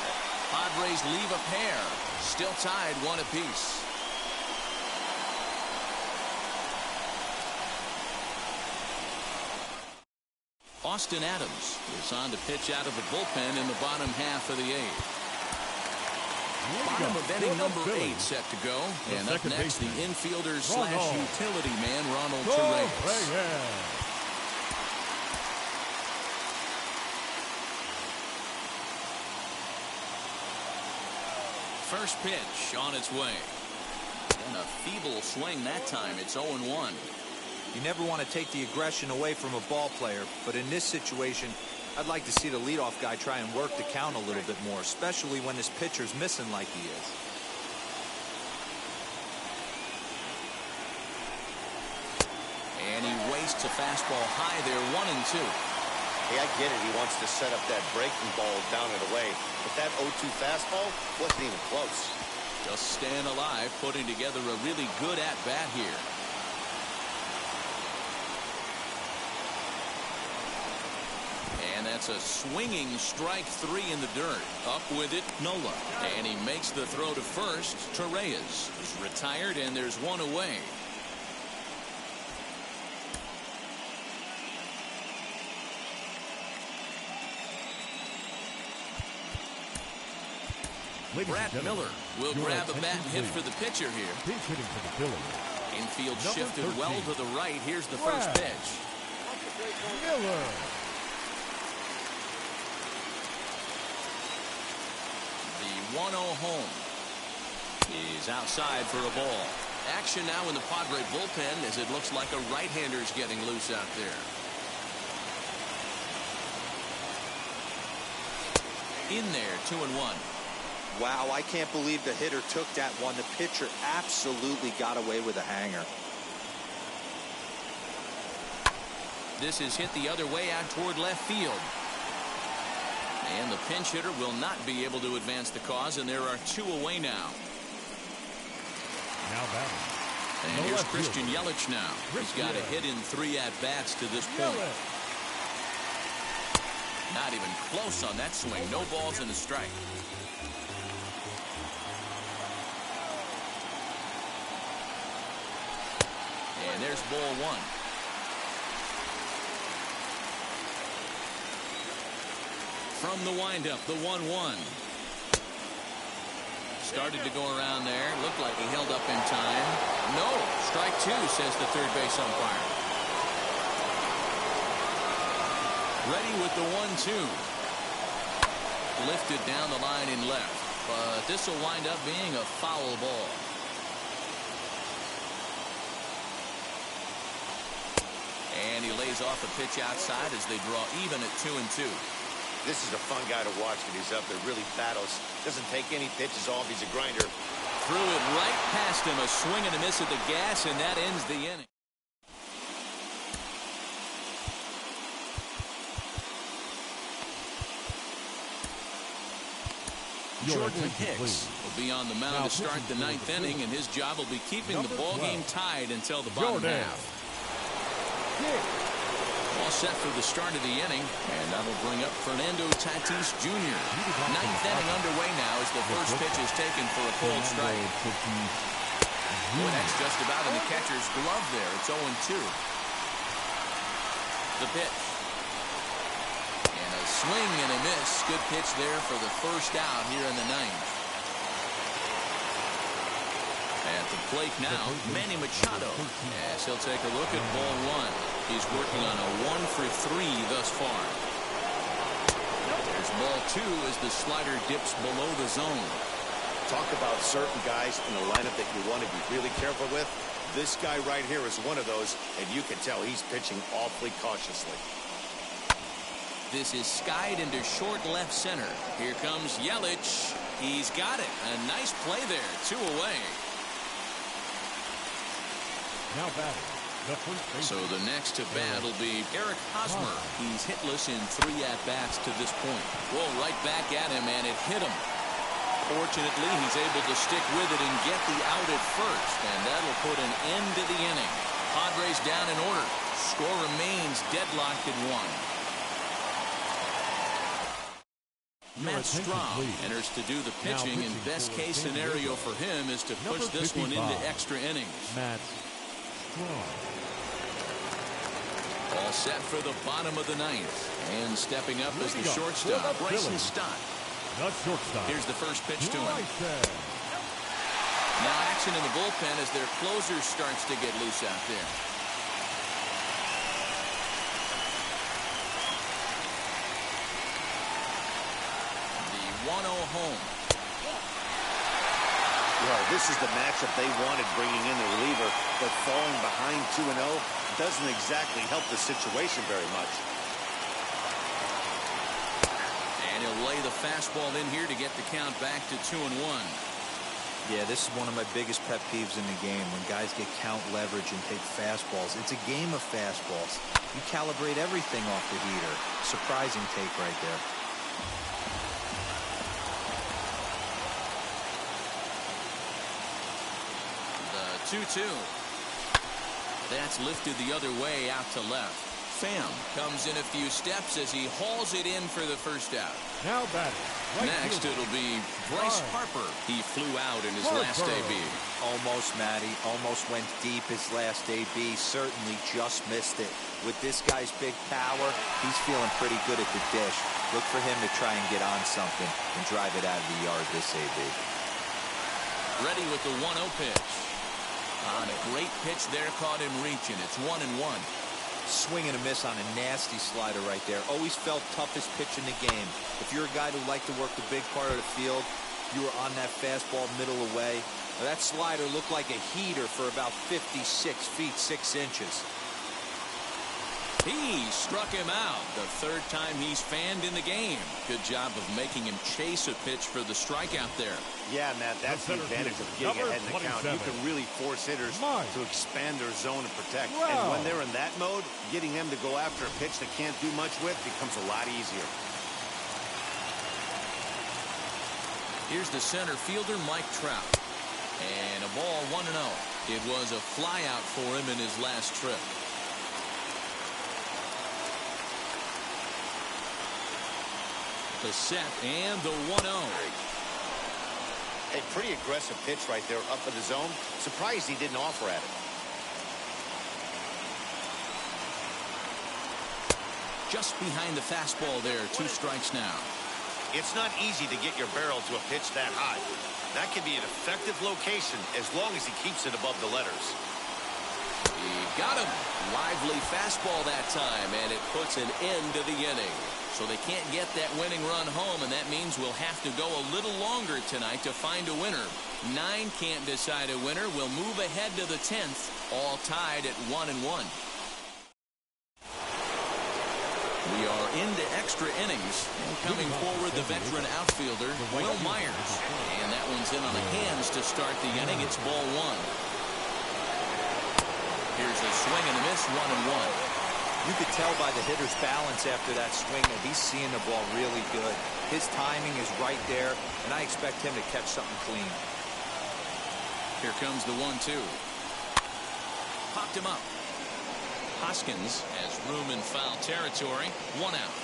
Padres leave a pair, still tied 1 apiece. Austin Adams is on to pitch out of the bullpen in the bottom half of the 8th. Bottom of inning number 8 set to go. And up next, the infielder slash utility man, Ronald Torreira. First pitch on its way. And a feeble swing that time. It's 0-1. You never want to take the aggression away from a ball player, but in this situation, I'd like to see the leadoff guy try and work the count a little bit more, especially when his pitcher's missing like he is. And he wastes a fastball high there, 1-2. Hey, I get it. He wants to set up that breaking ball down and away, but that 0-2 fastball wasn't even close. Just staying alive, putting together a really good at-bat here. And that's a swinging strike 3 in the dirt. Up with it, Nola. And he makes the throw to first. Torreyes is retired, and there's one away. Brad Miller will grab a bat and hit for the pitcher here. Pinch hitting for the Phillies. Infield shifted well to the right. Here's the first pitch. Miller. The 1-0 home is outside for a ball. Action now in the Padre bullpen as it looks like a right-hander's getting loose out there. In there, 2-1. Wow, I can't believe the hitter took that one. The pitcher absolutely got away with a hanger. This is hit the other way out toward left field. And the pinch hitter will not be able to advance the cause, and there are 2 away now. Now batting. And here's Christian Yelich now. He's got a hit in 3 at-bats to this point. Not even close on that swing. No balls and a strike. And there's ball 1. From the windup, the 1-1. Started to go around there. Looked like he held up in time. No, strike 2, says the third base umpire. Ready with the 1-2. Lifted down the line in left. But this will wind up being a foul ball. And he lays off a pitch outside as they draw even at 2-2. This is a fun guy to watch when he's up there. Really battles. Doesn't take any pitches off. He's a grinder. Threw it right past him. A swing and a miss at the gas, and that ends the inning. Jordan Hicks will be on the mound to start the 9th inning, and his job will be keeping the ball game tied until the bottom half. All set for the start of the inning, and that'll bring up Fernando Tatis Jr. 9th inning underway now as the first pitch is taken for a cold strike. Boy, that's just about in the catcher's glove there. It's 0-2. The pitch. And a swing and a miss. Good pitch there for the first out here in the 9th. At the plate now, Manny Machado, as he'll take a look at ball 1. He's working on a 1-for-3 thus far. There's ball 2 as the slider dips below the zone. Talk about certain guys in the lineup that you want to be really careful with. This guy right here is one of those, and you can tell he's pitching awfully cautiously. This is skied into short left center. Here comes Yelich. He's got it. A nice play there. 2 away. Now batting. So the next to bat will be Eric Hosmer. He's hitless in 3 at-bats to this point. Well, right back at him, and it hit him. Fortunately, he's able to stick with it and get the out at first, and that'll put an end to the inning. Padres down in order. Score remains deadlocked at 1. Matt Strahm enters to do the pitching, and best case scenario for him is to push this one into extra innings. Matt Strahm. All set for the bottom of the ninth. And stepping up as the shortstop, Bryson Stott. The shortstop. Here's the first pitch to him. Bryson. Now action in the bullpen as their closer starts to get loose out there. The 1-0 home. Well, this is the matchup they wanted, bringing in the reliever, but falling behind 2-0 doesn't exactly help the situation very much. And he'll lay the fastball in here to get the count back to 2-1. Yeah, this is one of my biggest pet peeves in the game, when guys get count leverage and take fastballs. It's a game of fastballs. You calibrate everything off the heater. Surprising take right there. The 2-2. That's lifted the other way out to left. Pham comes in a few steps as he hauls it in for the first out. Now batting. Right Next, fielder. it'll be Bryce Harper. He flew out in his last AB. Almost, Matty. Almost went deep his last AB. Certainly just missed it. With this guy's big power, he's feeling pretty good at the dish. Look for him to try and get on something and drive it out of the yard this AB. Ready with the 1-0 pitch. On a great pitch there, caught him reaching. It's 1-1. Swing and a miss on a nasty slider right there. Always felt toughest pitch in the game. If you're a guy who liked to work the big part of the field, you were on that fastball middle away. Now, that slider looked like a heater for about 56 feet 6 inches. He struck him out. The third time he's fanned in the game. Good job of making him chase a pitch for the strikeout there. Yeah, Matt, that's the advantage of getting ahead in the count. You can really force hitters to expand their zone and protect. And when they're in that mode, getting them to go after a pitch they can't do much with becomes a lot easier. Here's the center fielder, Mike Trout. And a ball 1-0. It was a flyout for him in his last trip. The set and the 1-0. A pretty aggressive pitch right there up in the zone. Surprised he didn't offer at it. Just behind the fastball there. 2 strikes now. It's not easy to get your barrel to a pitch that high. That can be an effective location as long as he keeps it above the letters. He got him. Lively fastball that time, and it puts an end to the inning. So they can't get that winning run home, and that means we'll have to go a little longer tonight to find a winner. 9 can't decide a winner. We'll move ahead to the 10th, all tied at 1-1. We are into extra innings, and coming forward the veteran outfielder, Will Myers. And that one's in on the hands to start the inning. It's ball 1. Here's a swing and a miss, 1-1. You could tell by the hitter's balance after that swing that he's seeing the ball really good. His timing is right there, and I expect him to catch something clean. Here comes the 1-2. Popped him up. Hoskins has room in foul territory. 1 out.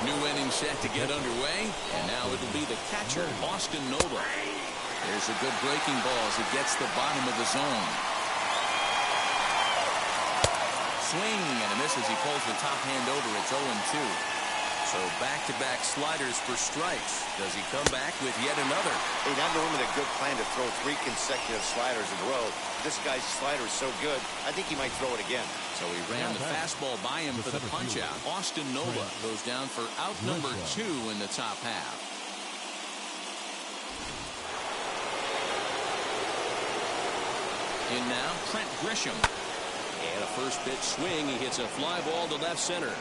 New inning set to get underway, and now it'll be the catcher, Austin Nola. There's a good breaking ball as it gets the bottom of the zone. Swing and a miss as he pulls the top hand over. It's 0-2. So back-to-back sliders for strikes. Does he come back with yet another? Hey, not normally a good plan to throw 3 consecutive sliders in a row. This guy's slider is so good, I think he might throw it again. So he ran the fastball by him for the punch-out. Austin Nola goes down for out number 2 in the top half. In now, Trent Grisham. And a first pitch swing. He hits a fly ball to left center.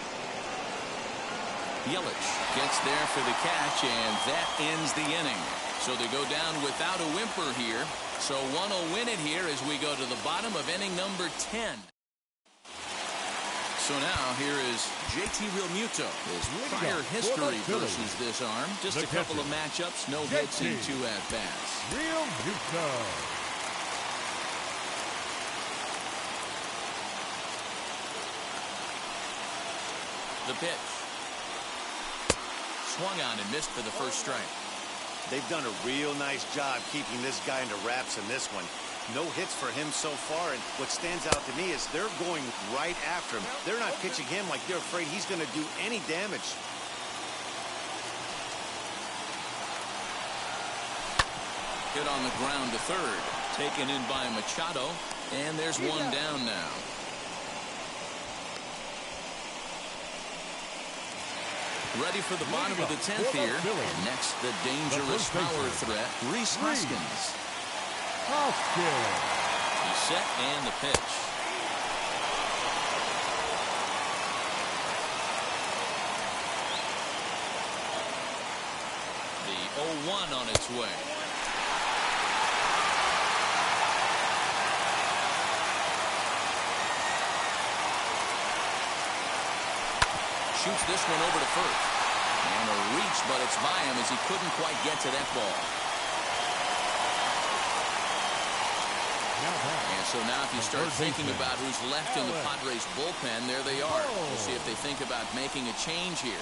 Yelich gets there for the catch, and that ends the inning. So they go down without a whimper here. So one will win it here as we go to the bottom of inning number 10. So now here is JT Realmuto. His prior history versus this arm. Just a couple of matchups, no hits in 2 at-bats. Realmuto. The pitch. Swung on and missed for the first strike. They've done a real nice job keeping this guy into wraps in this one. No hits for him so far, and what stands out to me is they're going right after him. They're not pitching him like they're afraid he's going to do any damage. Hit on the ground to third. Taken in by Machado, and there's one down now. Ready for the bottom of the 10th here. And next, the dangerous power threat, Rhys Hoskins. He's set and the pitch. The 0-1 on its way. Shoots this one over to first. And a reach, but it's by him as he couldn't quite get to that ball. And so now if you start thinking about who's left in the Padres bullpen, there they are. We'll see if they think about making a change here.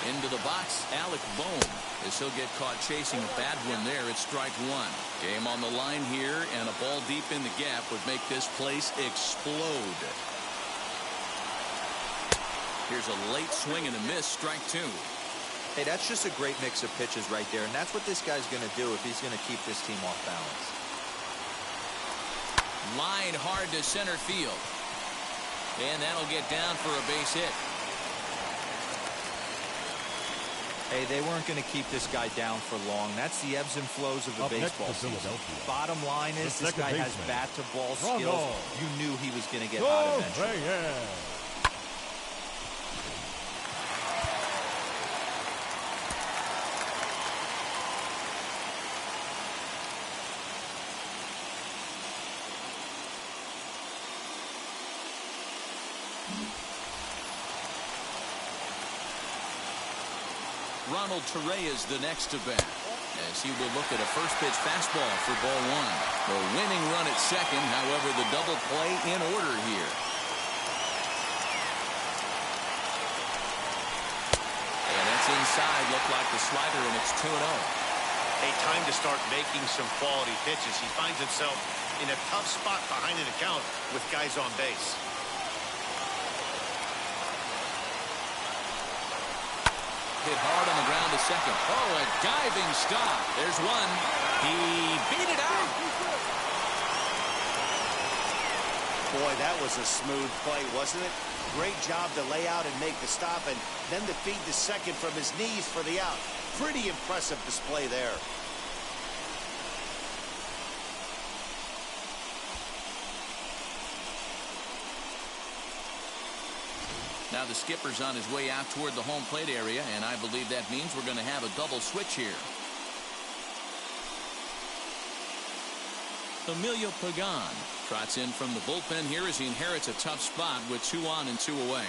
Into the box, Alec Bohm, as he'll get caught chasing a bad one there. It's strike one. Game on the line here, and a ball deep in the gap would make this place explode. Here's a late swing and a miss, strike two. Hey, that's just a great mix of pitches right there, and that's what this guy's going to do if he's going to keep this team off balance. Line hard to center field. And that'll get down for a base hit. Hey, they weren't going to keep this guy down for long. That's the ebbs and flows of the baseball season. Bottom line is this guy has bat-to-ball skills. You knew he was going to get hot eventually. Ronald Torreira is the next to bat, as he will look at a first pitch fastball for ball one. The winning run at second, however, the double play in order here. And that's inside, looked like the slider, and it's 2-0. A time to start making some quality pitches. He finds himself in a tough spot behind an account with guys on base. Hit hard on the ground to second. Oh, a diving stop. There's one. He beat it out. Boy, that was a smooth play, wasn't it? Great job to lay out and make the stop, and then to feed the second from his knees for the out. Pretty impressive display there. Now the skipper's on his way out toward the home plate area, and I believe that means we're going to have a double switch here. Emilio Pagan trots in from the bullpen here as he inherits a tough spot with 2 on and 2 away.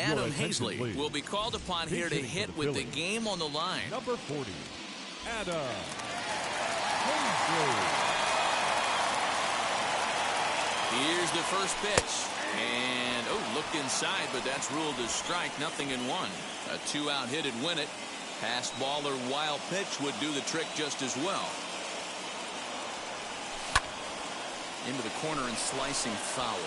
Adam Hazley will be called upon here to hit with the game on the line. Number 40, Adam Hazley. Here's the first pitch. And, looked inside, but that's ruled as strike. Nothing in one. A 2-out hit would win it. Pass ball or wild pitch would do the trick just as well. Into the corner and slicing foul.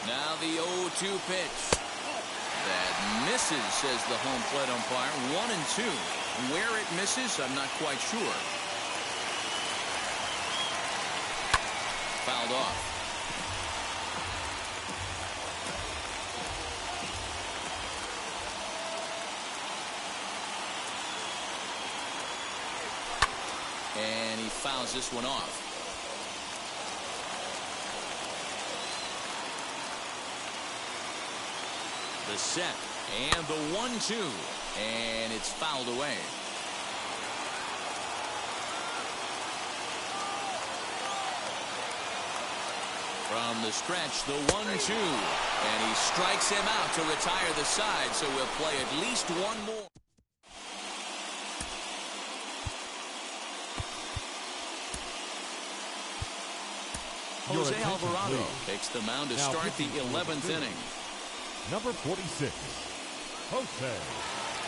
Now the 0-2 pitch. That misses, says the home plate umpire. 1-2. Where it misses, I'm not quite sure. Fouled off. And he fouls this one off. The set and the 1-2, and it's fouled away. From the stretch, the 1-2, and he strikes him out to retire the side, so we'll play at least one more. Jose Alvarado takes the mound to start the 11th inning. Number 46, Jose.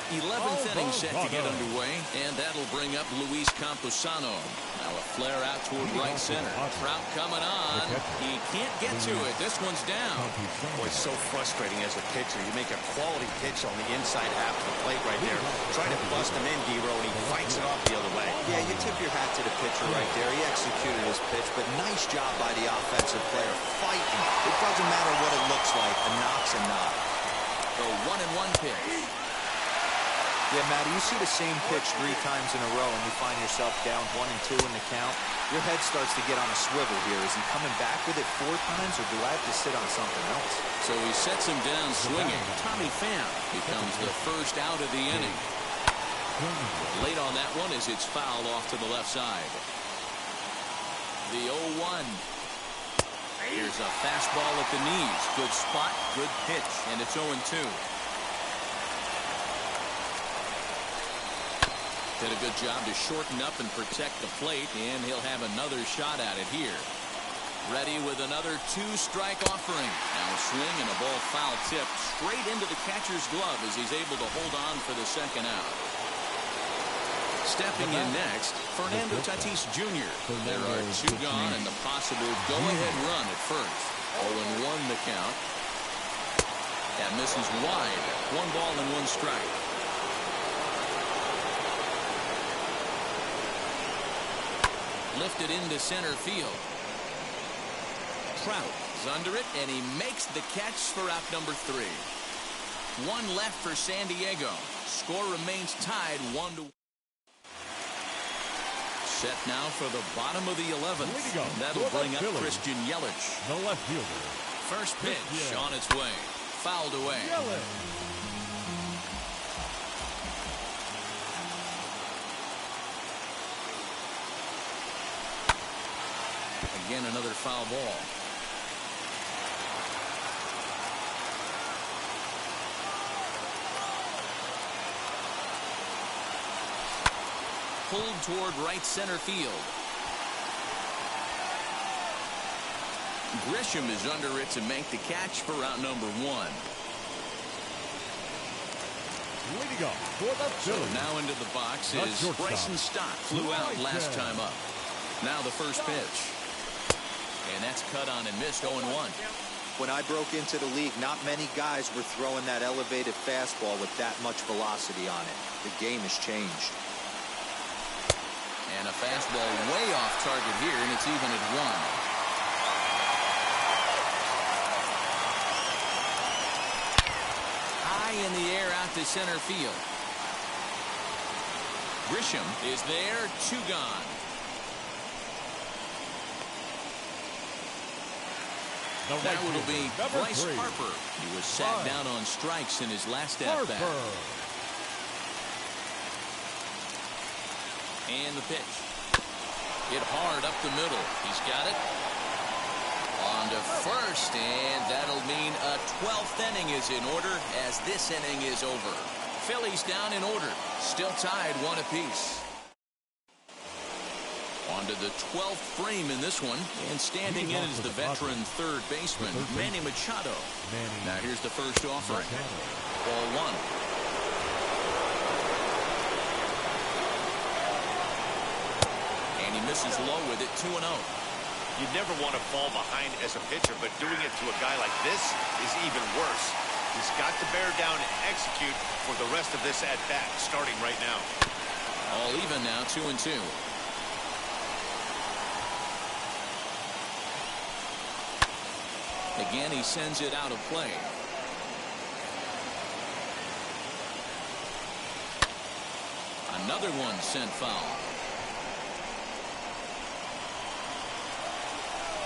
11th inning set to get underway, and that'll bring up Luis Camposano. Now a flare out toward right center. Trout coming on. He can't get to it. This one's down. Boy, it's so frustrating as a pitcher. You make a quality pitch on the inside half of the plate right there. Try to bust him in, Dero, and he fights it off the other way. Yeah, you tip your hat to the pitcher right there. He executed his pitch, but nice job by the offensive player fighting. It doesn't matter what it looks like. A knock's a knock. The 1-1 pitch. Yeah, Matty, you see the same pitch 3 times in a row and you find yourself down 1-2 in the count. Your head starts to get on a swivel here. Is he coming back with it 4 times, or do I have to sit on something else? So he sets him down swinging. Tommy Pham becomes the first out of the inning. Late on that one as it's fouled off to the left side. The 0-1. Here's a fastball at the knees. Good spot, good pitch, and it's 0-2. Did a good job to shorten up and protect the plate, and he'll have another shot at it here. Ready with another 2-strike offering. Now a swing and a ball foul tipped straight into the catcher's glove as he's able to hold on for the second out. Stepping in next, Fernando Tatis Jr. There are 2 gone and the possible go-ahead run at first. 0-1 the count. That misses wide. 1 ball and 1 strike. Lifted into center field. Trout is under it, and he makes the catch for out number 3. 1 left for San Diego. Score remains tied 1-1. Set now for the bottom of the 11th. That'll bring up Christian Yelich. The left fielder. First pitch on its way. Fouled away. Again, another foul ball. Pulled toward right center field. Grisham is under it to make the catch for out number 1. Leading up for the Phillies. So now into the box is Bryson Stott. Flew out last time up. Now the first pitch. And that's cut on and missed. 0-1. When I broke into the league, not many guys were throwing that elevated fastball with that much velocity on it. The game has changed. And a fastball way off target here, and it's even at 1. High in the air out to center field. Grisham is there. 2 gone. Now it'll be Bryce Harper. He was sat down on strikes in his last at-bat. And the pitch. Hit hard up the middle. He's got it. On to first, and that'll mean a 12th inning is in order as this inning is over. Phillies down in order. Still tied 1 apiece. On to the 12th frame in this one, and standing in is the veteran third baseman, Manny Machado. Now here's the first offering. Ball 1. And he misses low with it. 2-0. You never want to fall behind as a pitcher, but doing it to a guy like this is even worse. He's got to bear down and execute for the rest of this at-bat, starting right now. All even now, 2-2. Again, he sends it out of play. Another one sent foul.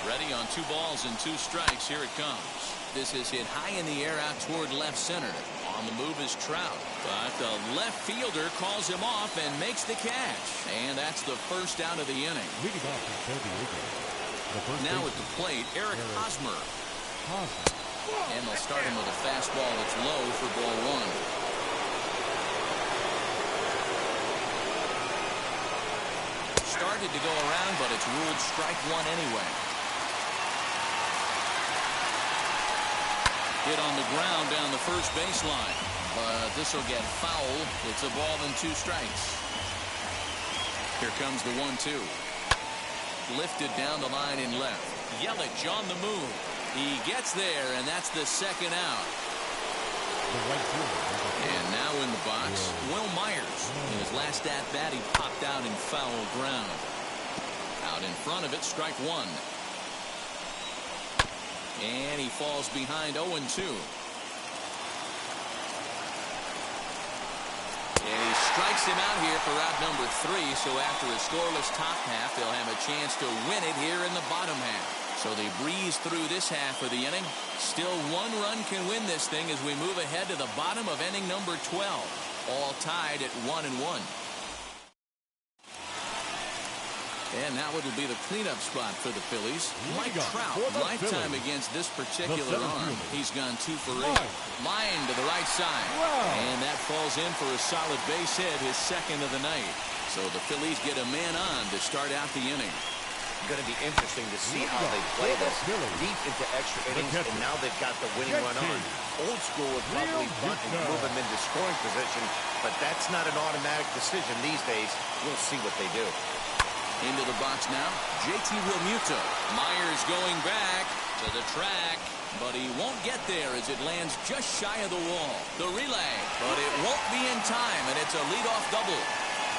Ready on 2 balls and 2 strikes. Here it comes. This is hit high in the air out toward left center. On the move is Trout, but the left fielder calls him off and makes the catch. And that's the first out of the inning. Leading off for San Diego. Now at the plate, Eric Hosmer. And they'll start him with a fastball that's low for ball 1. Started to go around, but it's ruled strike 1 anyway. Hit on the ground down the first baseline, but this will get foul. It's a ball and 2 strikes. Here comes the 1-2. Lifted down the line in left. Yelich on the move. He gets there, and that's the second out. And now in the box, Will Myers. In his last at-bat, he popped out in foul ground. Out in front of it, strike 1. And he falls behind 0-2. And he strikes him out here for out number 3. So after a scoreless top half, they'll have a chance to win it here in the bottom half. So they breeze through this half of the inning. Still 1 run can win this thing as we move ahead to the bottom of inning number 12. All tied at 1-1. And now it'll be the cleanup spot for the Phillies. Mike Trout, lifetime against this particular arm. He's gone 2 for 8. Line to the right side. And that falls in for a solid base hit, his second of the night. So the Phillies get a man on to start out the inning. Going to be interesting to see how they play this deep into extra innings, and now they've got the winning run on. Old school would probably bunt and move them into scoring position, but that's not an automatic decision these days. We'll see what they do. Into the box now, JT Realmuto. Myers going back to the track, but he won't get there as it lands just shy of the wall. The relay, but it won't be in time, and it's a leadoff double.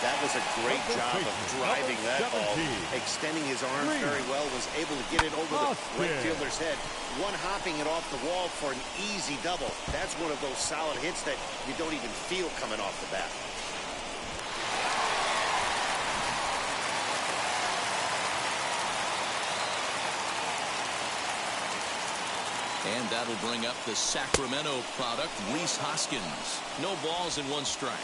That was a great job of driving that ball, extending his arms very well, was able to get it over the right fielder's head, one-hopping it off the wall for an easy double. That's one of those solid hits that you don't even feel coming off the bat. And that'll bring up the Sacramento product, Rhys Hoskins. No balls and 1 strike.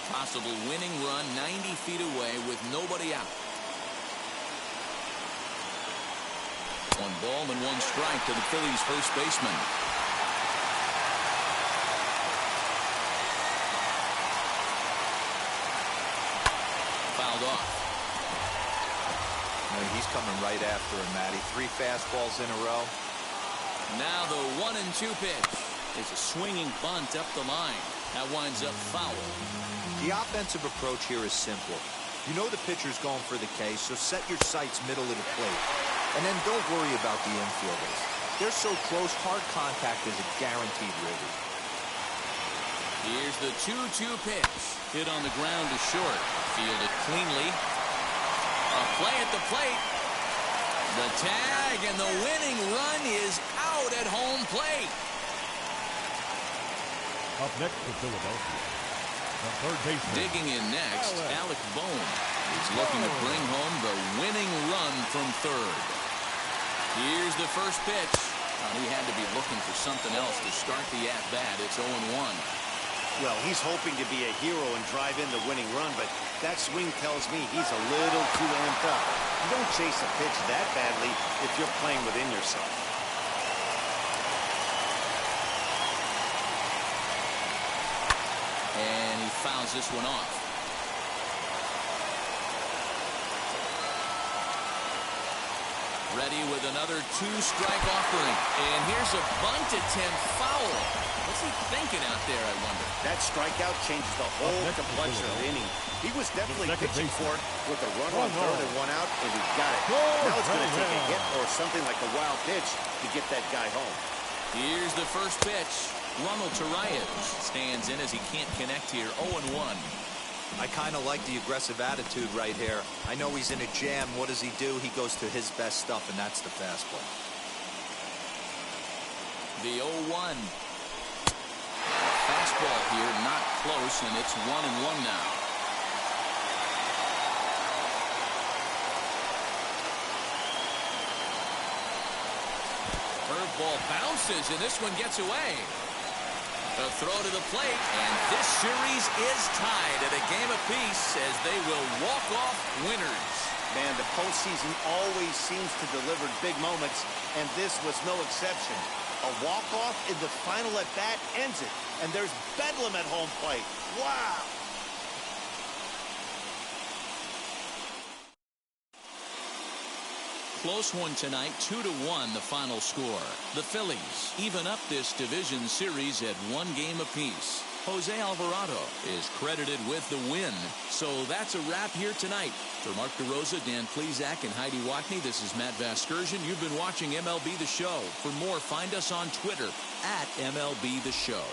Possible winning run 90 feet away with nobody out. 1 ball and 1 strike to the Phillies first baseman. Fouled off. And he's coming right after him, Matty. 3 fastballs in a row. Now the 1-2 pitch is a swinging bunt up the line. That winds up foul. The offensive approach here is simple. You know the pitcher's going for the K, so set your sights middle of the plate. And then don't worry about the infielders. They're so close, hard contact is a guaranteed ribby. Here's the 2-2 pitch. Hit on the ground to short. Fielded cleanly. A play at the plate. The tag and the winning run is out at home plate. Up next for Philadelphia, the third baseman. Digging in next, Alec Bohm is looking to bring home the winning run from third. Here's the first pitch. He had to be looking for something else to start the at-bat. It's 0-1. Well, he's hoping to be a hero and drive in the winning run, but that swing tells me he's a little too amped up. You don't chase a pitch that badly if you're playing within yourself. And he fouls this one off. Ready with another 2-strike offering. And here's a bunt attempt foul. What's he thinking out there, I wonder? That strikeout changes the whole complexion of the inning. He was definitely pitching for it with a runner on third and 1 out, and he got it. Now it's going to take a hit or something like a wild pitch to get that guy home. Here's the first pitch. Ronald Torreira stands in as he can't connect here. 0-1. I kind of like the aggressive attitude right here. I know he's in a jam. What does he do? He goes to his best stuff, and that's the fastball. The 0-1. Fastball here, not close, and it's 1-1 now. ball bounces, and this one gets away. A throw to the plate, and this series is tied at a game apiece as they will walk off winners. Man, the postseason always seems to deliver big moments, and this was no exception. A walk-off in the final at-bat ends it, and there's bedlam at home plate. Wow! Close one tonight, 2-1 the final score. The Phillies even up this division series at 1 game apiece. Jose Alvarado is credited with the win. So that's a wrap here tonight. For Mark DeRosa, Dan Plesac, and Heidi Watney, this is Matt Vasgersian. You've been watching MLB The Show. For more, find us on Twitter at MLB The Show.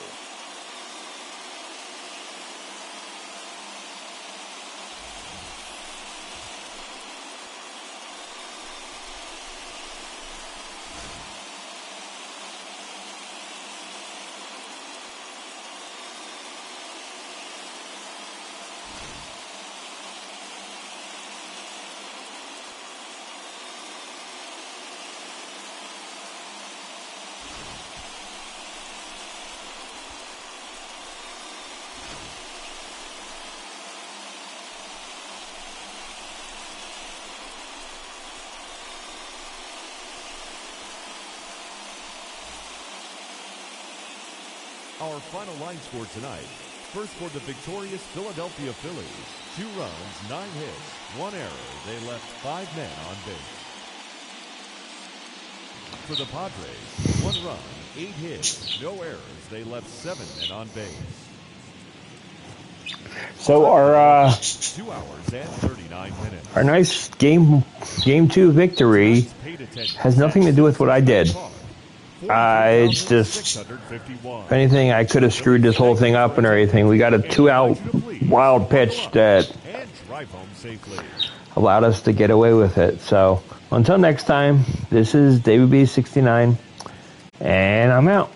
Our final line score tonight. First for the victorious Philadelphia Phillies. 2 runs, 9 hits, 1 error. They left 5 men on base. For the Padres, 1 run, 8 hits, no errors. They left 7 men on base. So our 2 hours and 39 minutes. our nice game 2 victory has nothing to do with what I did. It's just, if anything, I could have screwed this whole thing up and everything. We got a 2-out wild pitch that allowed us to get away with it. So until next time, this is David B69, and I'm out.